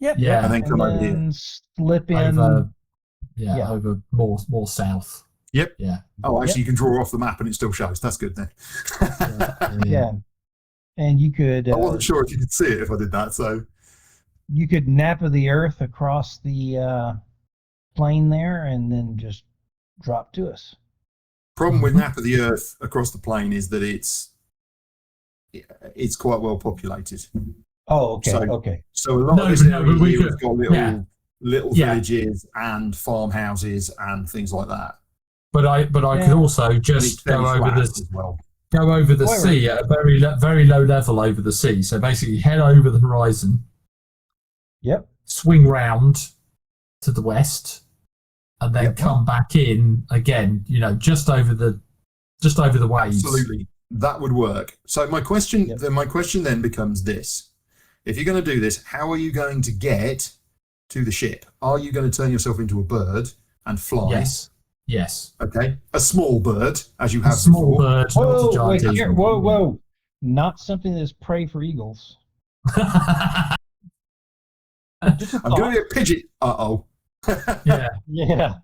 Yep. Yeah. And then come over here. Slip in. Over more south. Yep. Yeah. Oh, actually, you can draw off the map and it still shows. That's good then. Yeah. And you could. I wasn't sure if you could see it if I did that. So you could napa the earth across the plane there, and then just drop to us. problem with Napa the Earth across the plane is that it's quite well populated. Oh, okay, So, okay. So a lot of this area here has got little Yeah. villages and farmhouses and things like that. But I could also just go over the sea at a very low level over the sea. So basically, head over the horizon. Yep. Swing round to the west, and then come back in again. You know, just over the waves. Absolutely, that would work. So my question then becomes this: if you're going to do this, how are you going to get to the ship? Are you going to turn yourself into a bird and fly? Yes. Okay. A small bird, as you have small before. bird, not a giant eagle. Whoa. Not something that's prey for eagles. I'm going to be a pigeon. Uh-oh. Yeah. Yeah.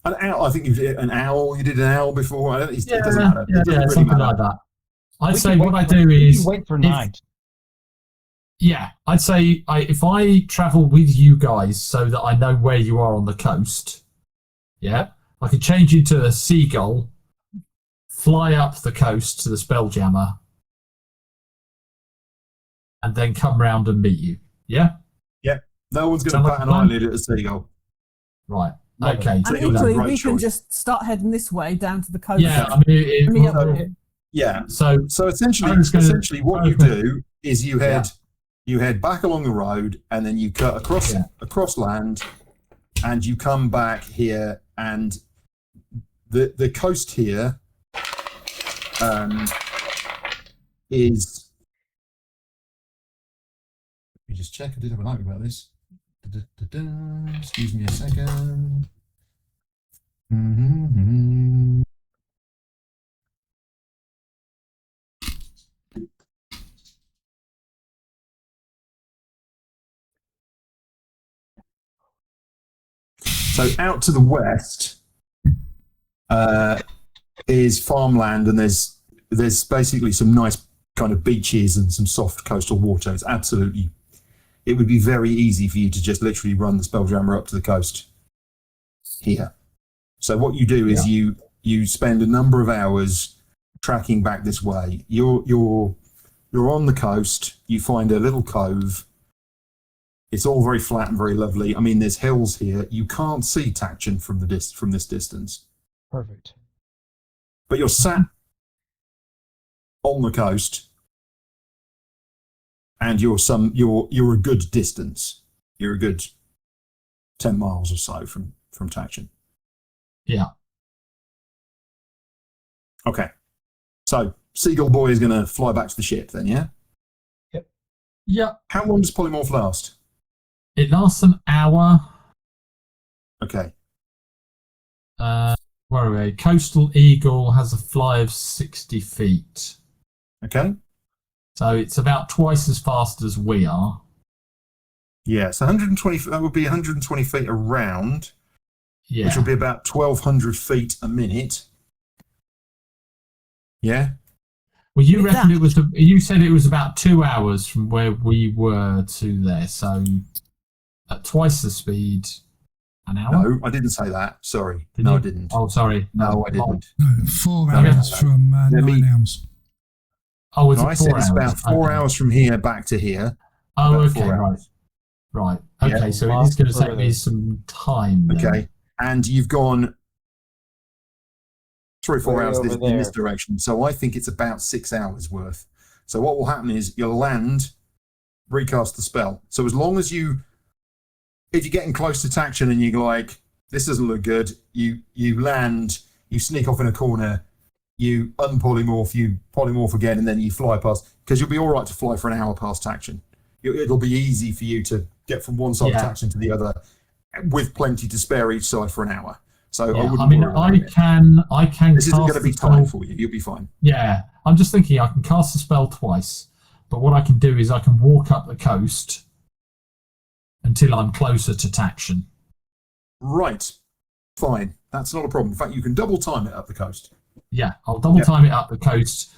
An owl. I think you did an owl. You did an owl before. I don't. It doesn't matter. It doesn't really something matter. like that. I'd say what I do is wait for night. Yeah, I'd say if I travel with you guys so that I know where you are on the coast, I could change you to a seagull, fly up the coast to the Spelljammer, and then come round and meet you. Yeah? Yeah. No one's going to pat an eyelid at a seagull. Right. Okay. And equally, we can just start heading this way down to the coast. Yeah, I mean, So essentially, what you do is you head back along the road, and then you cut across land, and you come back here, and the coast here is. Let me just check. I did have a note about this. Excuse me a second. So out to the west is farmland, and there's basically some nice kind of beaches and some soft coastal water. It would be very easy for you to just literally run the Spelljammer up to the coast here. So what you do is you spend a number of hours tracking back this way. You're on the coast. You find a little cove. It's all very flat and very lovely. I mean, there's hills here. You can't see Tachon from this distance. Perfect. But you're sat on the coast, and you're a good distance. You're a good 10 miles or so from Tachon. Yeah. Okay. So Seagull Boy is going to fly back to the ship then, yeah? Yep. Yeah. How long does polymorph last? It lasts an hour. Okay. Where are we? Coastal Eagle has a fly of 60 feet. Okay. So it's about twice as fast as we are. Yeah, so 120. That would be 120 feet around, which will be about 1,200 feet a minute. Yeah. Well, you reckon it was? You said it was about 2 hours from where we were to there. So at twice the speed, an hour. No, I didn't say that. Sorry. I didn't. Oh, sorry. No, I didn't. No, 4 hours from 9 Elms. Oh, I said it's about 4 hours from here back to here. Oh, okay, right. Okay, Yeah. so it is going to take me some time. Then. Okay, and you've gone 3 or 4 Way hours over in this direction, so I think it's about 6 hours worth. So what will happen is you'll land, recast the spell. So as long as if you're getting close to Tachon and you're like, this doesn't look good, you land, you sneak off in a corner, you unpolymorph, you polymorph again, and then you fly past, because you'll be all right to fly for an hour past Tachon. It'll be easy for you to get from one side of Tachon to the other with plenty to spare each side for an hour. So I can This isn't going to be time for you. You'll be fine. Yeah, I'm just thinking I can cast the spell twice, but what I can do is I can walk up the coast until I'm closer to Tachon. Right. Fine. That's not a problem. In fact, you can double time it up the coast. Yeah, I'll double time it up the coast.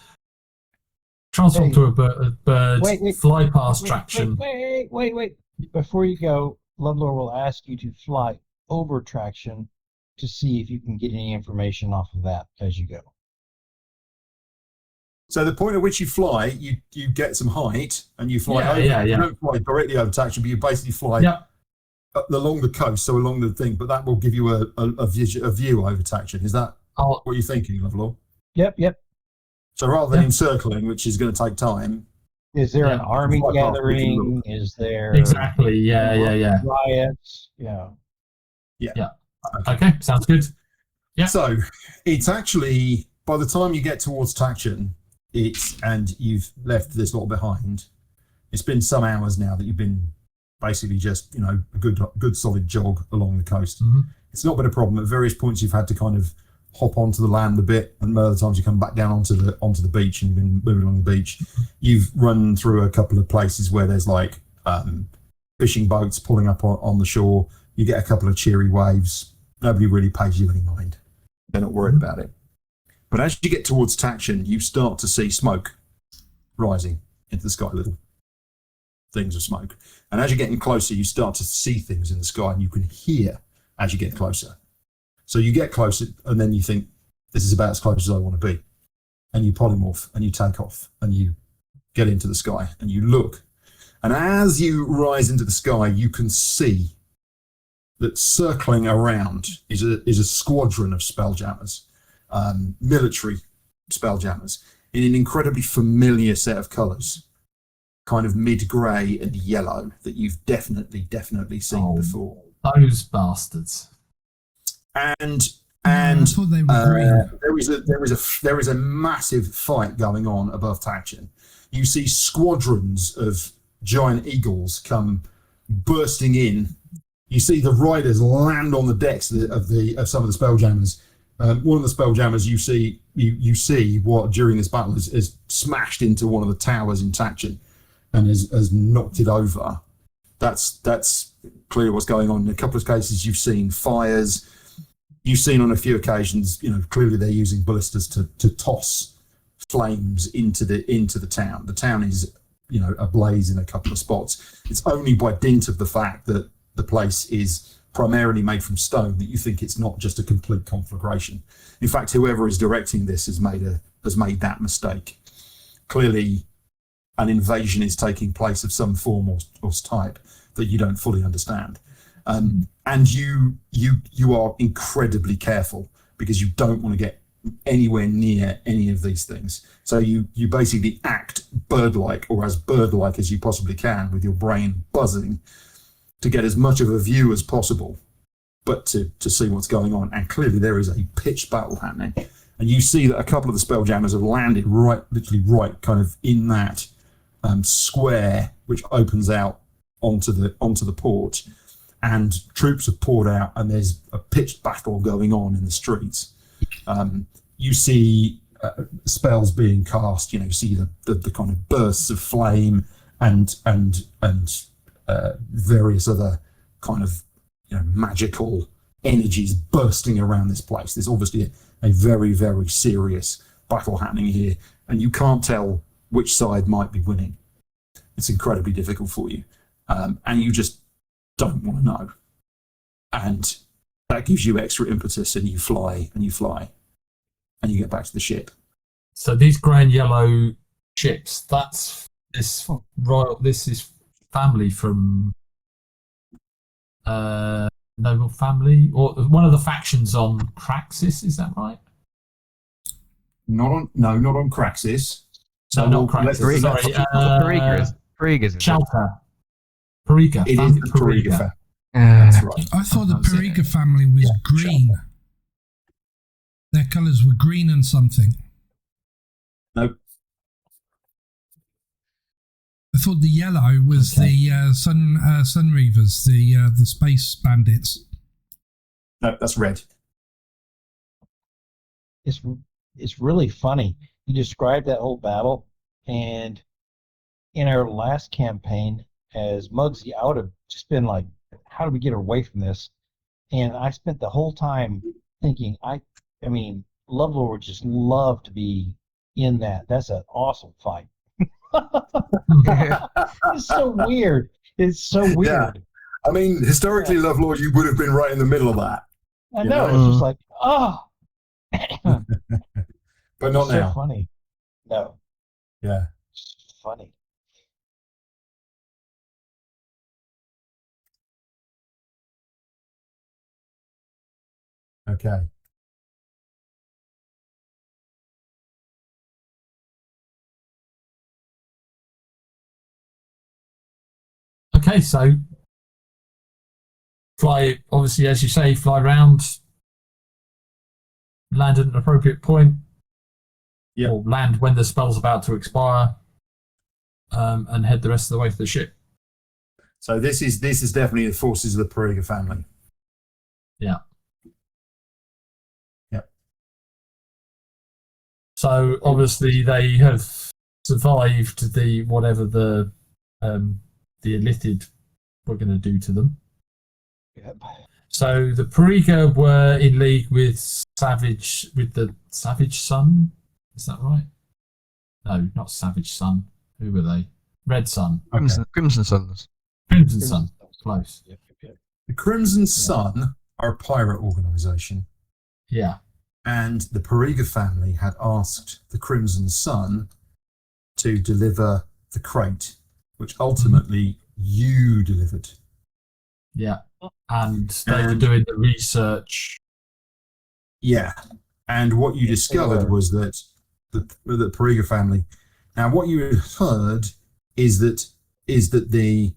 Transform Hey. to a bird, Wait. fly past traction. Wait. Before you go, Lovelaw will ask you to fly over traction to see if you can get any information off of that as you go. So the point at which you fly, you get some height and you fly over. Yeah. You don't fly directly over traction, but you basically fly along the coast, so along the thing. But that will give you a view over traction. Is that what you're thinking, Lovelaw? Yep. So rather than encircling, which is going to take time. Is there an army Fly past it, you gathering? look. Is there Exactly. Yeah. riots? Yeah. Okay, sounds good. Yeah. So it's actually, by the time you get towards traction, and you've left this lot behind, it's been some hours now that you've been basically just, a good solid jog along the coast. Mm-hmm. It's not been a problem. At various points you've had to kind of hop onto the land a bit, and other times you come back down onto the beach and you've been moving along the beach. You've run through a couple of places where there's like fishing boats pulling up on the shore. You get a couple of cheery waves. Nobody really pays you any mind. They're not worried about it. But as you get towards traction, you start to see smoke rising into the sky, little things of smoke. And as you're getting closer, you start to see things in the sky, and you can hear as you get closer. So you get closer, and then you think, this is about as close as I want to be. And you polymorph, and you take off, and you get into the sky, and you look. And as you rise into the sky, you can see that circling around is a squadron of spelljammers, military spelljammers, in an incredibly familiar set of colours, kind of mid-grey and yellow, that you've definitely seen before. Those bastards. And I thought they were green. there is a massive fight going on above Taction. You see squadrons of giant eagles come bursting in. You see the riders land on the decks of some of the spelljammers. One of the spelljammers you see what during this battle is smashed into one of the towers in Taction and has knocked it over. That's clearly what's going on. In a couple of cases, you've seen fires. You've seen on a few occasions, clearly they're using ballistas to toss flames into the town. The town is, ablaze in a couple of spots. It's only by dint of the fact that the place is primarily made from stone that you think it's not just a complete conflagration. In fact, whoever is directing this has made that mistake. Clearly, an invasion is taking place of some form or type that you don't fully understand. And you are incredibly careful because you don't want to get anywhere near any of these things. So you basically act bird-like, or as bird-like as you possibly can, with your brain buzzing to get as much of a view as possible, but to see what's going on. And clearly there is a pitched battle happening. And you see that a couple of the spelljammers have landed literally right kind of in that square which opens out onto the port. And troops have poured out, and there's a pitched battle going on in the streets. You see spells being cast. You see the kind of bursts of flame and various other kind of magical energies bursting around this place. There's obviously a very, very serious battle happening here, and you can't tell which side might be winning. It's incredibly difficult for you, and you just don't want to know. And that gives you extra impetus, and you fly and you get back to the ship. So these grey and yellow ships, this is family from noble family, or one of the factions on Craxis, is that right? Not on Craxis. So not Craxis. Sorry, Periga's Shelter. Periga. It is the Periga family. That's right. I thought the Periga family was green. Shelter. Their colours were green and something. Nope. I thought the yellow was the Sunreavers, the space bandits. No, that's red. It's really funny. You described that whole battle, and in our last campaign, as Muggsy, I would have just been like, how do we get away from this? And I spent the whole time thinking, I mean, Lovlaw would just love to be in that. That's an awesome fight. It's so weird. It's so weird. Yeah. I mean, historically, Lovelaw, you would have been right in the middle of that. I know. It's just like, oh. But not so now. Funny. No. Yeah. It's funny. Okay. Okay, so fly, obviously, as you say, fly round, land at an appropriate point, or land when the spell's about to expire, and head the rest of the way to the ship. So this is definitely the forces of the Periga family. Yeah. Yep. So obviously they have survived the whatever the Illithid were going to do to them. Yep. So the Periga were in league with the Savage Sun. Is that right? No, not Savage Sun. Who were they? Red Sun. Okay. Crimson Suns. Crimson Sun. Close. Yep. The Crimson Sun are a pirate organisation. Yeah. And the Periga family had asked the Crimson Sun to deliver the crate, which ultimately you delivered. Yeah. And they were doing the research. Yeah. And what you discovered was that the Periga family. Now, what you had heard is that the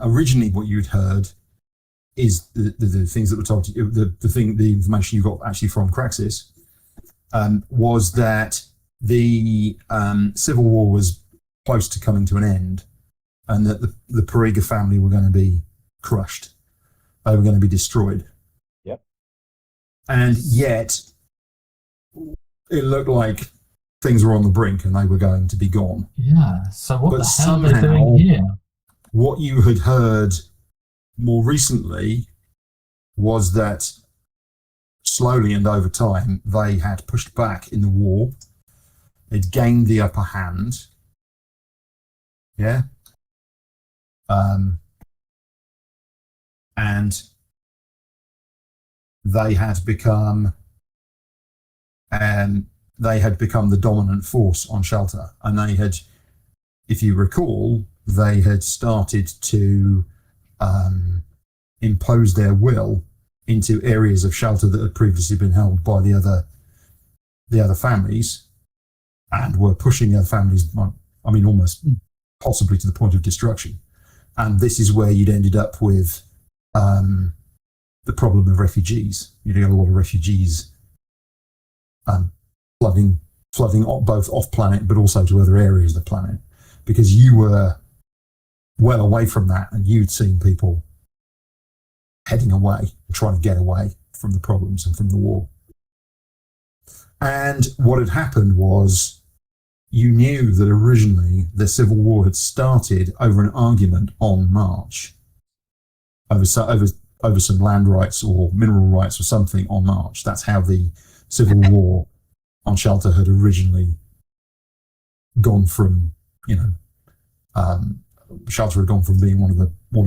originally what you had heard is the things that were told to you. The information you got actually from Craxis was that the civil war was close to coming to an end, and that the Periga family were going to be crushed. They were going to be destroyed. Yep. And yet, it looked like things were on the brink and they were going to be gone. Yeah. So what But the hell are they somehow, doing here? what you had heard more recently was that slowly and over time they had pushed back in the war. They'd gained the upper hand. Yeah. And they had become the dominant force on Shelter, and they had, if you recall, they had started to impose their will into areas of Shelter that had previously been held by the other families, and were pushing the other families, I mean, almost possibly to the point of destruction. And this is where you'd ended up with the problem of refugees. You'd got a lot of refugees flooding both off planet, but also to other areas of the planet, because you were well away from that, and you'd seen people heading away, trying to get away from the problems and from the war. And what had happened was, you knew that originally the civil war had started over an argument on March, over some land rights or mineral rights or something on March. That's how the civil war on Shelter had originally gone from, Shelter had gone from being one of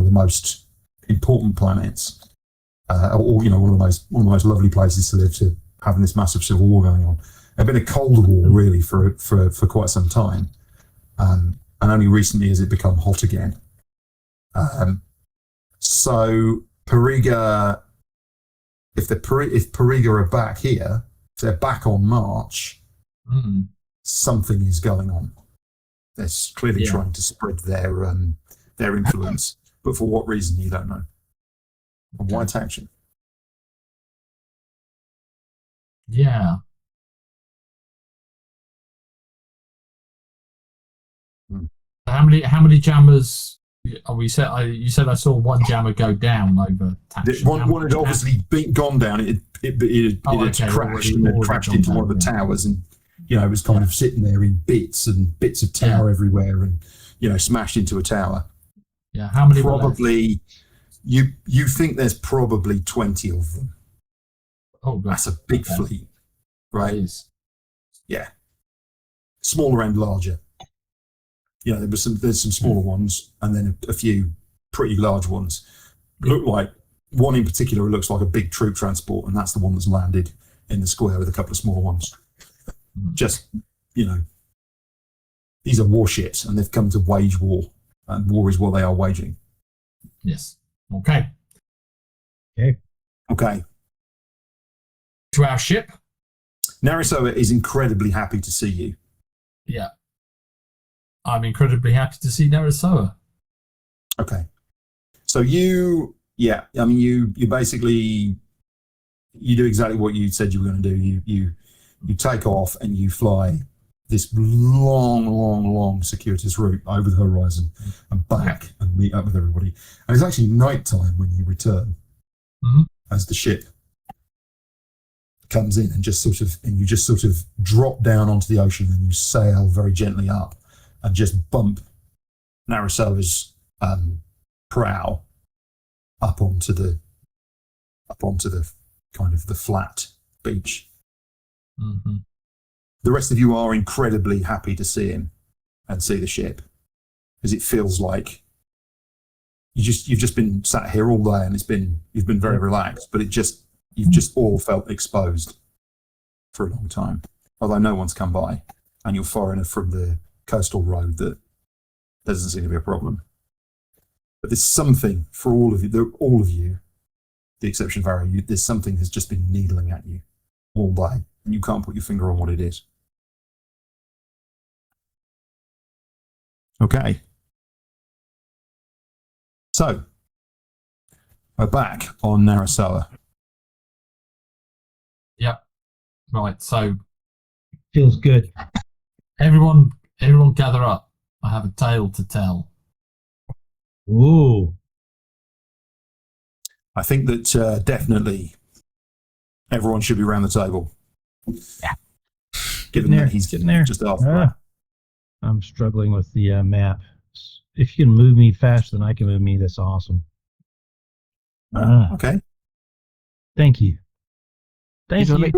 the most important planets, or one of the most lovely places to live, to having this massive civil war going on. It had been a cold war really for quite some time, and only recently has it become hot again. So Periga, if Periga are back here, if they're back on March, something is going on. They're clearly trying to spread their influence, but for what reason, you don't know. And why attack you? Yeah. How many jammers? You said I saw one jammer go down over. One had obviously gone down. It had crashed and had crashed into one of the towers, and it was kind of sitting there in bits of tower everywhere, and smashed into a tower. Yeah, how many? Probably You think there's probably 20 of them. Oh, That's a big fleet, right? It is. Yeah, smaller and larger. There's some smaller ones, and then a few pretty large ones. Look like one in particular looks like a big troop transport, and that's the one that's landed in the square with a couple of smaller ones. Just, these are warships, and they've come to wage war, and war is what they are waging. Yes. Okay. Okay. To our ship. Narisoa is incredibly happy to see you. Yeah. I'm incredibly happy to see Narisoa. Okay. So you basically, you do exactly what you said you were going to do. You take off and you fly this long circuitous route over the horizon and back and meet up with everybody. And it's actually nighttime when you return, as the ship comes in and you just sort of drop down onto the ocean, and you sail very gently up and just bump Narisoa's prow up onto the kind of the flat beach. Mm-hmm. The rest of you are incredibly happy to see him and see the ship, because it feels like you've just been sat here all day, and you've been very relaxed, but you've just all felt exposed for a long time. Although no one's come by, and you're far enough from the coastal road that there doesn't seem to be a problem. But there's something for all of you, the exception of Varo, there's something that's just been needling at you all day, and you can't put your finger on what it is. Okay. So, we're back on Narisoa. Yep. Right. So, Feels good. everyone gather up. I have a tale to tell. Ooh. I think that definitely everyone should be around the table. Yeah. Given that he's getting there. just after. I'm struggling with the map. If you can move me faster than I can move me, that's awesome. Okay. Thank you. You can make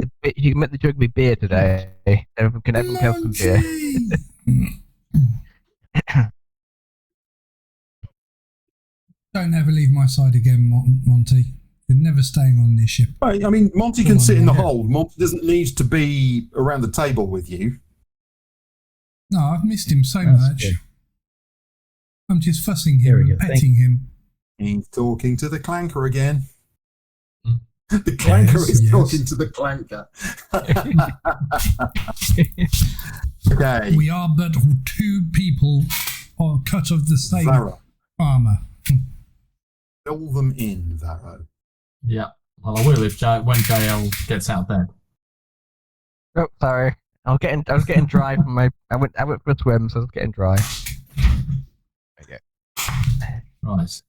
the jug with beer today. Everyone can have some beer. Don't ever leave my side again, Monty. You're never staying on this ship. Right, I mean, Monty can sit in the hold. Monty doesn't need to be around the table with you. No, I've missed him so That's much. good. I'm just fussing him and petting him. He's talking to the clanker again. The clanker is talking to the clanker. Okay. We are but two people cut of the same Varo. armour. Fill them in, Varo. Yeah. Well, I will when JL gets out of bed. Oh, sorry. I was getting dry from my. I went for a swim, so I was getting dry. Okay. Right.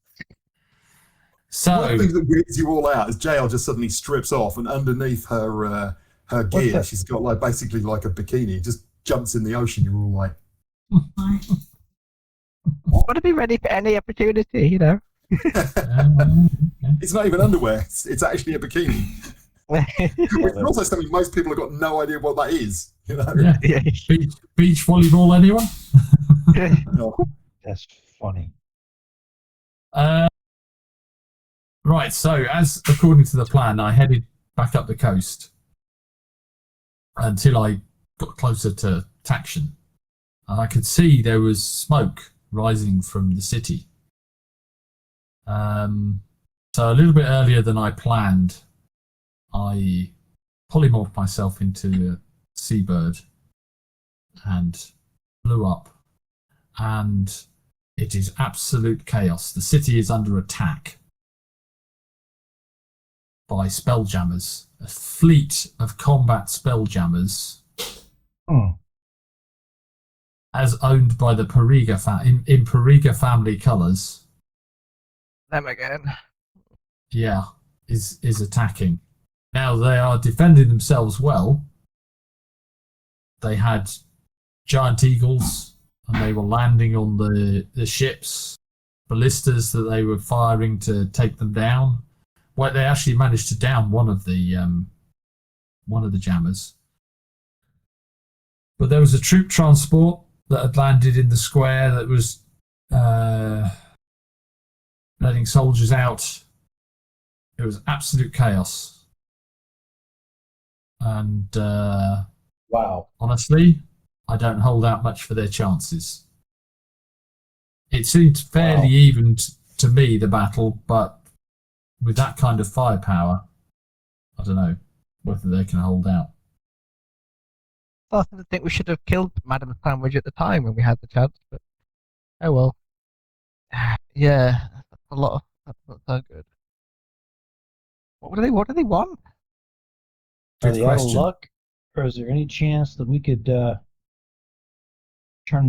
So one of the things that weirds you all out is JL just suddenly strips off, and underneath her gear, she's got basically like a bikini. Just jumps in the ocean. You're all like, Want to be ready for any opportunity, you know. It's not even underwear. It's actually a bikini. Which is also something most people have got no idea what that is. You know? Yeah. Beach volleyball, anyone? No. That's funny. Right, so as according to the plan, I headed back up the coast until I got closer to Taction. And I could see there was smoke rising from the city. So a little bit earlier than I planned, I polymorphed myself into a seabird and flew up. And it is absolute chaos. The city is under attack by spelljammers, a fleet of combat spelljammers, as owned by the Periga in Periga family colours. Them again. Yeah, is attacking. Now they are defending themselves well. They had giant eagles and they were landing on the ships, ballistas that they were firing to take them down. Well, they actually managed to down one of the jammers. But there was a troop transport that had landed in the square that was letting soldiers out. It was absolute chaos. And Wow. honestly, I don't hold out much for their chances. It seemed fairly even to me, the battle, but with that kind of firepower, I don't know whether they can hold out. I think we should have killed Madam Sandwich at the time when we had the chance, but oh well. Yeah, that's a lot. That's not so good. What do they want? Are Good they out of question. luck, or is there any chance that we could turn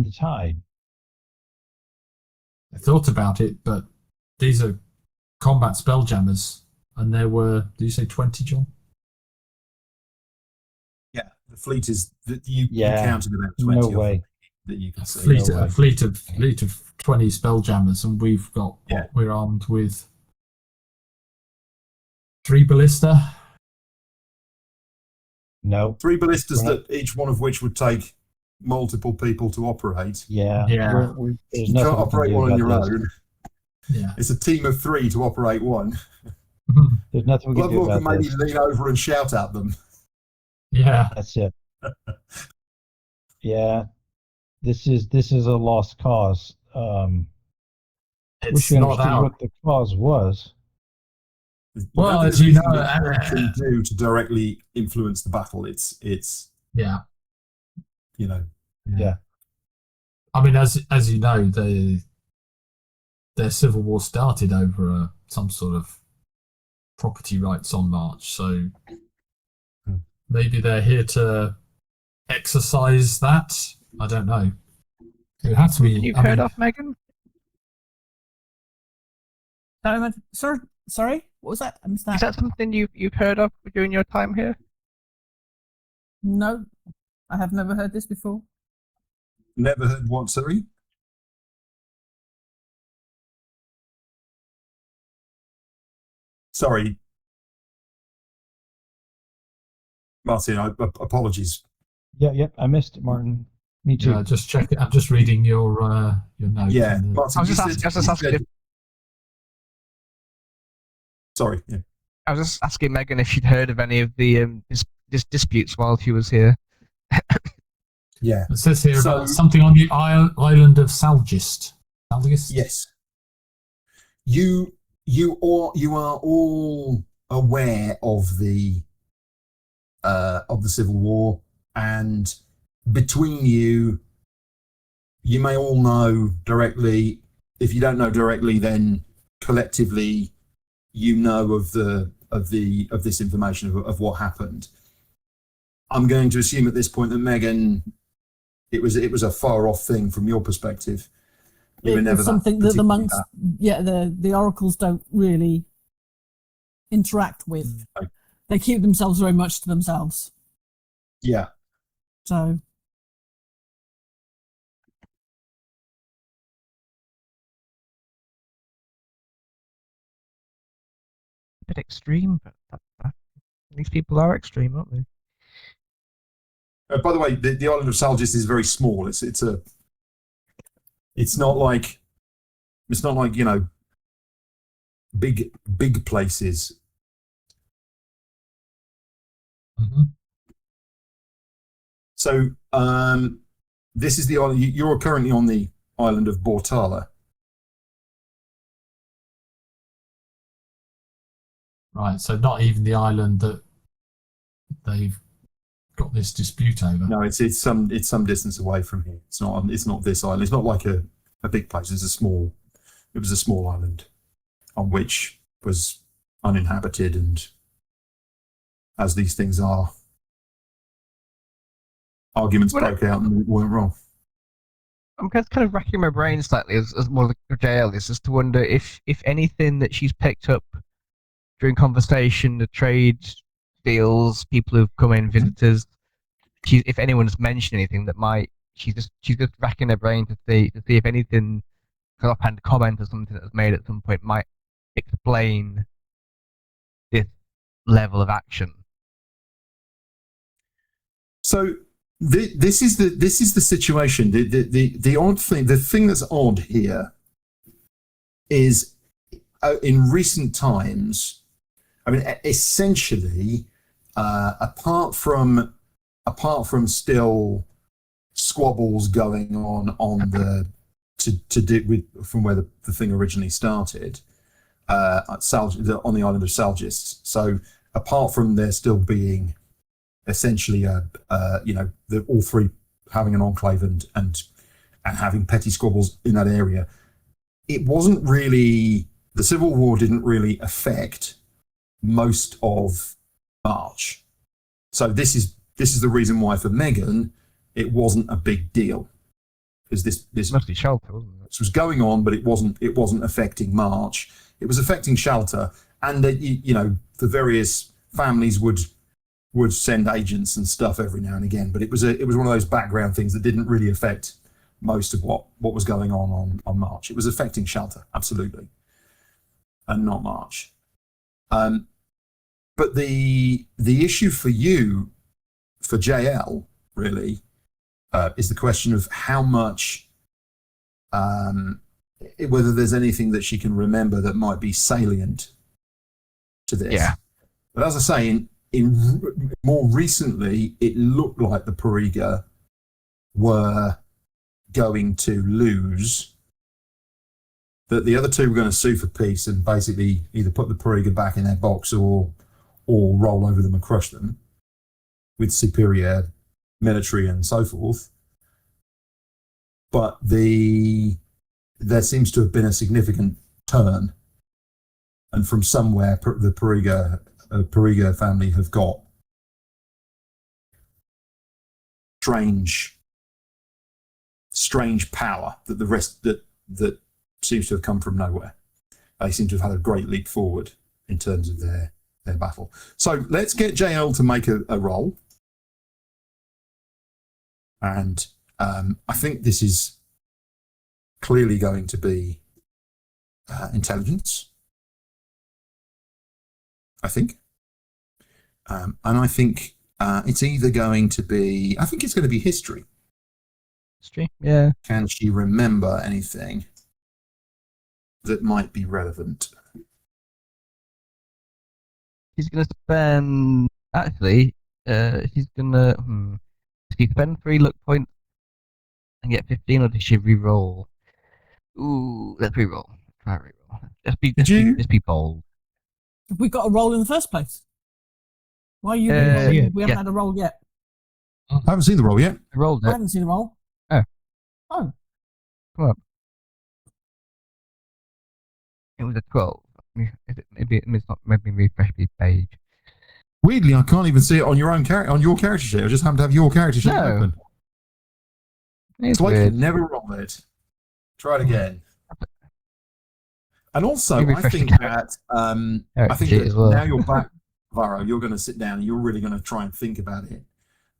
the tide? I thought about it, but these are combat spelljammers, and there were, did you say 20, John? Yeah, the fleet is you Yeah, counted about 20 no of them way. that you can A see. fleet, No way. a fleet of 20 spelljammers, and we've got Yeah. we're armed with 3 ballista. No. 3 ballistas Right. that each one of which would take multiple people to operate. Yeah. Yeah. There's You nothing can't we can operate do one on about your this. own. Yeah. It's a team of 3 to operate one. There's nothing we can do Lovlaw about can maybe this. lean over and shout at them. Yeah. That's it. Yeah. This is a lost cause. It's Wish we not understood out. what the cause was. Well, I don't as think you there's know, anything that you can do to directly influence the battle. It's yeah. you know. Yeah. I mean, as you know, their civil war started over some sort of property rights on March, so maybe they're here to exercise that. I don't know. It would have to be. You've heard of Megan? Sorry, what was that? I missed that. Is that something you've heard of during your time here? No, I have never heard this before. Never heard what, sorry? Sorry. Martin, apologies. Yeah. I missed it, Martin. Me too. Yeah, just check it. I'm just reading your notes. Yeah, and, Martin, I was you just said- asking. you said- Sorry. Yeah. I was just asking Megan if she'd heard of any of the disputes while she was here. Yeah. It says here So- about something on the island of Salgist. Salgist? Yes. You are all aware of the Civil War, and between you may all know directly. If you don't know directly, then collectively you know of this information of what happened. I'm going to assume at this point that Megan, it was a far off thing from your perspective. You were It never was something that the particularly monks, the oracles don't really interact with. Okay. They keep themselves very much to themselves. Yeah. So A bit extreme, but these people are extreme, aren't they? By the way, the island of Salgis is very small. It's not like big places. Mm-hmm. So this is the island. You're currently on the island of Bortala. Right, so not even the island that they've got this dispute over. No, it's some distance away from here. It's not this island. It's not like a big place. It was a small island on which was uninhabited, and as these things are, arguments broke out and went wrong. I'm kind of racking my brain slightly as more of a jail is, just to wonder if anything that she's picked up during conversation, the trade deals, people who've come in, visitors, if anyone's mentioned anything that might, she's just racking her brain to see if anything an offhand comment or something that was made at some point might explain this level of action. So this is the situation. The odd thing, the thing that's odd here is in recent times. I mean, essentially, apart from still squabbles going on the to do with from where the thing originally started, on the island of Salgis. So apart from there still being essentially all three having an enclave and having petty squabbles in that area, it wasn't really, the Civil War didn't really affect most of March. So this is the reason why for Megan it wasn't a big deal, because this Mostly shelter, wasn't it? This was going on, but it wasn't affecting March. It was affecting shelter, and the various families would send agents and stuff every now and again. But it was one of those background things that didn't really affect most of what was going on March. It was affecting shelter, absolutely, and not March. But the issue for you, for JL, really, is the question of how much, whether there's anything that she can remember that might be salient to this. Yeah. But as I say, in more recently, it looked like the Periga were going to lose, that the other two were going to sue for peace and basically either put the Periga back in their box or roll over them and crush them with superior military and so forth. But there seems to have been a significant turn, and from somewhere the Periga family have got strange power that the rest that seems to have come from nowhere. They seem to have had a great leap forward in terms of their battle. So let's get JL to make a roll. And I think this is clearly going to be intelligence. I think. And I think it's either going to be, I think it's going to be history. History, yeah. Can she remember anything that might be relevant? She's going to spend, actually, she's going to, does she spend 3 luck points and get 15, or does she re-roll? Ooh, let's re-roll. Try re-roll. Just be bold. Have we got a roll in the first place? Why are you we haven't had a roll yet. I haven't seen the roll yet. I rolled it. I haven't seen a roll. Oh. Oh. Come on. It was a 12. Maybe it's not. Maybe refresh the page. Weirdly, I can't even see it on your character sheet. I just happen to have your character sheet open. It's like weird. you never roll it. Try it again. And also, I think that now you're back, Varo, you're going to sit down and you're really going to try and think about it.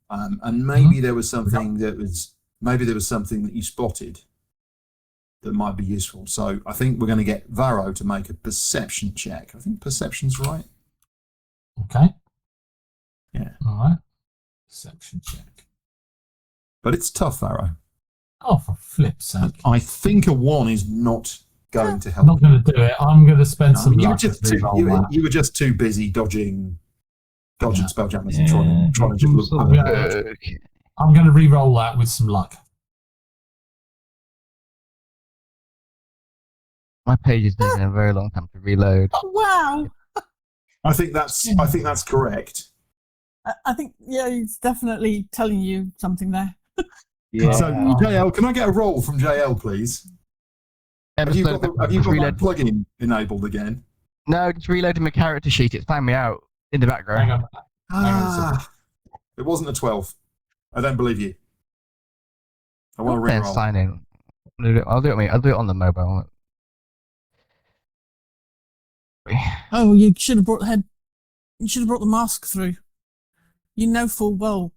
And maybe there was something that you spotted that might be useful. So I think we're going to get Varo to make a perception check. I think perception's right. Okay. Yeah. All right. Perception check. But it's tough, Varo. Oh, for flip's sake. I think a 1 is not going to help. I'm not going to do it. I'm going to spend some luck. You were just too busy dodging spelljammers and trying to just look. I'm going to re-roll that with some luck. My page is taking a very long time to reload. Oh, wow. I think that's correct. I think, yeah, he's definitely telling you something there. Yeah. So, JL, can I get a roll from JL, please? Have you got that plugin enabled again? No, just reloading my character sheet. It's found me out in the background. Hang on. It wasn't a 12. I don't believe you. I want to re-roll. Sign in. I'll do it on the mobile. Oh, you should have brought the mask through. You know full well.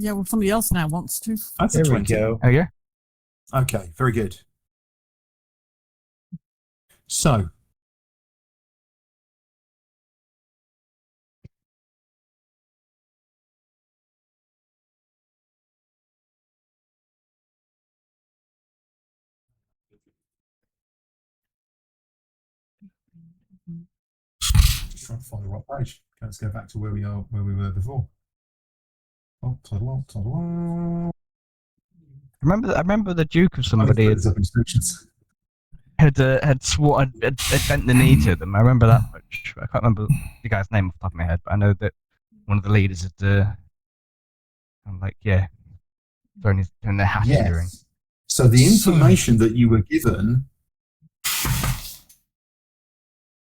Yeah, well, somebody else now wants to. That's There a we 20. go. Oh yeah. Okay, very good. So, just trying to find the right page. Okay, let's go back to where we were before. Oh, ta-da, I remember the Duke of somebody There's up instructions. had sworn had bent the knee to them. I remember that much. I can't remember the guy's name off the top of my head, but I know that one of the leaders had. I'm like, yeah, throwing their hat in the ring. Yes. So the information that you were given,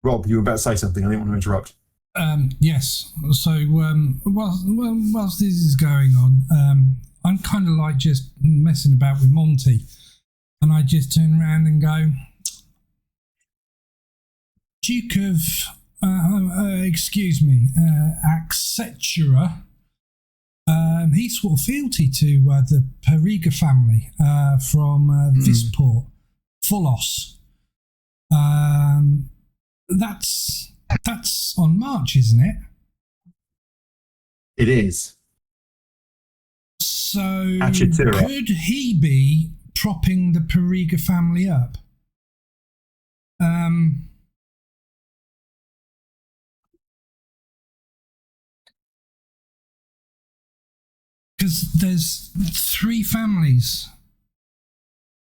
Rob, you were about to say something. I didn't want to interrupt. Yes. So whilst this is going on, I'm kind of like just messing about with Monty, and I just turn around and go, Duke of, Accentura. He swore fealty to the Periga family from Visport, Fulos. That's on March, isn't it? It is. So Achitura. could he be propping the Periga family up? Because there's 3 families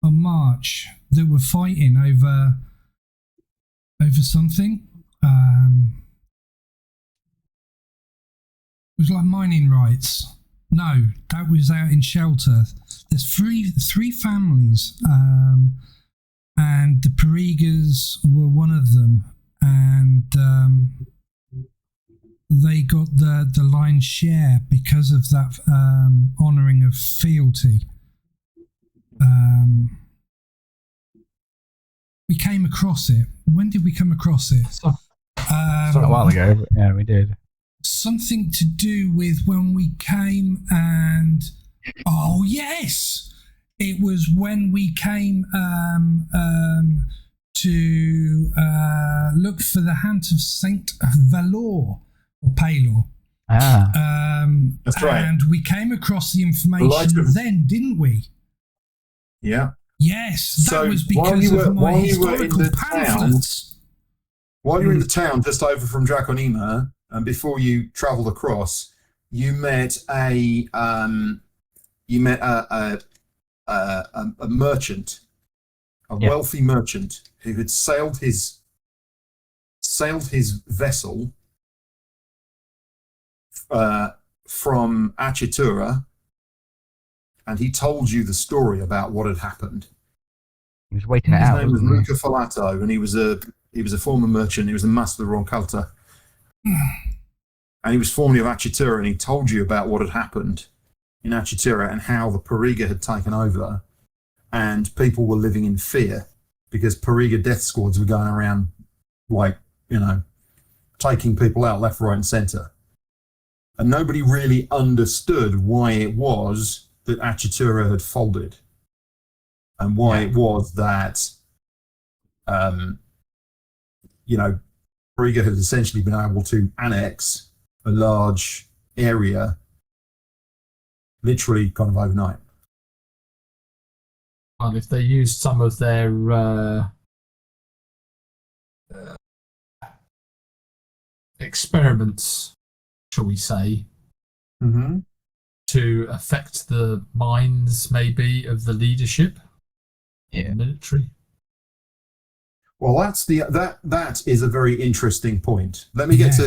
on March that were fighting over something. It was like mining rights. No, that was out in Shelter. There's three families, and the Perigas were one of them, and they got the lion's share because of that honouring of fealty. We came across it. When did we come across it? A while ago, but yeah, we did. Something to do with when we came and... Oh, yes! It was when we came to look for the hand of Saint Valor, or Palor. That's right. And we came across the information then, didn't we? Yeah. Yes, that So was because of my historical pamphlets. While you were in the town just over from Draconema, and before you travelled across, you met a merchant, a wealthy merchant who had sailed his vessel from Achitura, and he told you the story about what had happened. He was waiting it out. His name was wasn't Luca Falato, and he was a former merchant. He was a master of the Ronculta. And he was formerly of Achitura, and he told you about what had happened in Achitura and how the Periga had taken over, and people were living in fear because Periga death squads were going around, like, taking people out left, right, and centre. And nobody really understood why it was that Achitura had folded, and why it was that, Periga had essentially been able to annex a large area literally kind of overnight. Well, if they used some of their experiments, shall we say, to affect the minds, maybe, of the leadership, the military. Well, that is a very interesting point. Let me get to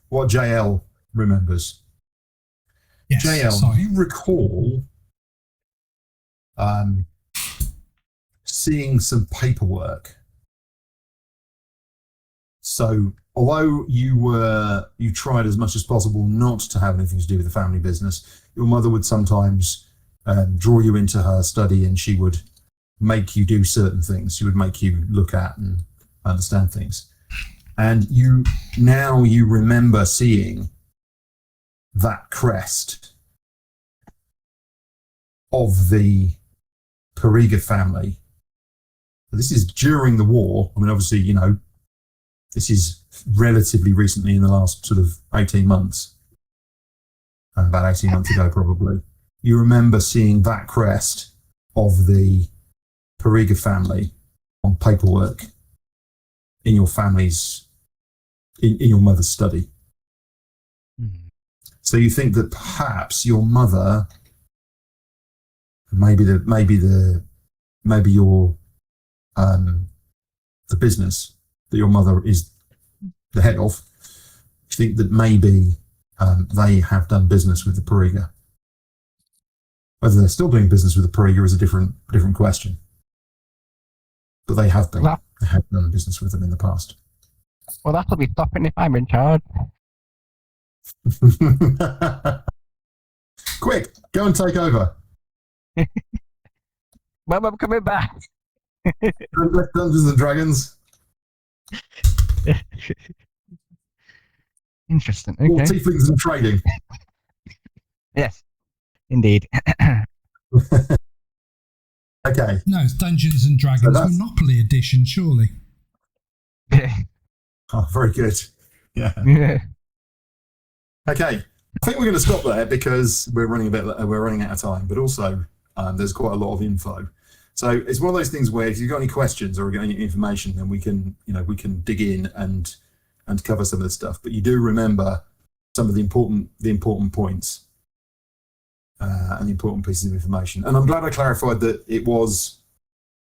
what JL remembers. Yes, JL, do you recall seeing some paperwork? So, although you tried as much as possible not to have anything to do with the family business, your mother would sometimes draw you into her study, and she would make you do certain things. She would make you look at and understand things. And you remember seeing that crest of the Periga family. This is during the war. I mean, obviously, you know, this is relatively recently in the last sort of 18 months. About 18 months ago, probably. You remember seeing that crest of the Periga family on paperwork in your family's, in your mother's study. So you think that perhaps your mother, maybe your the business that your mother is the head of, you think that maybe they have done business with the Periga. Whether they're still doing business with the Periga is a different question. But they have been. They have done business with them in the past. Well, that'll be stopping if I'm in charge. Quick, go and take over. Well, I'm coming back. Dungeons and Dragons. Interesting. More Okay. tieflings and trading. Yes, indeed. Okay. No, it's Dungeons and Dragons Monopoly Edition, surely. Oh, very good. Yeah. Yeah. Okay. I think we're going to stop there because we're running out of time, but also there's quite a lot of info. So it's one of those things where if you've got any questions or got any information, then we can dig in and cover some of this stuff. But you do remember some of the important points and the important pieces of information. And I'm glad I clarified that it was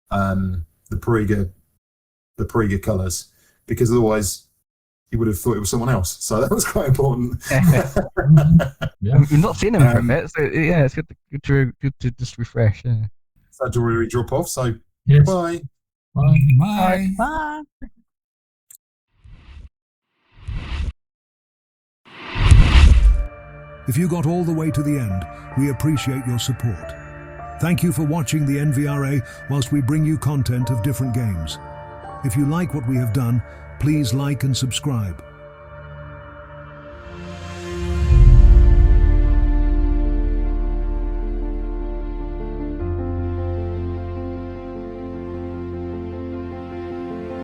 the Periga colours, because otherwise you would have thought it was someone else. So that was quite important. Yeah. We've not seen him for a bit, so yeah, it's good to just refresh. Yeah. So do we drop off? So Yes. bye. Bye. Bye. Bye. If you got all the way to the end, we appreciate your support. Thank you for watching the NVRA whilst we bring you content of different games. If you like what we have done, please like and subscribe.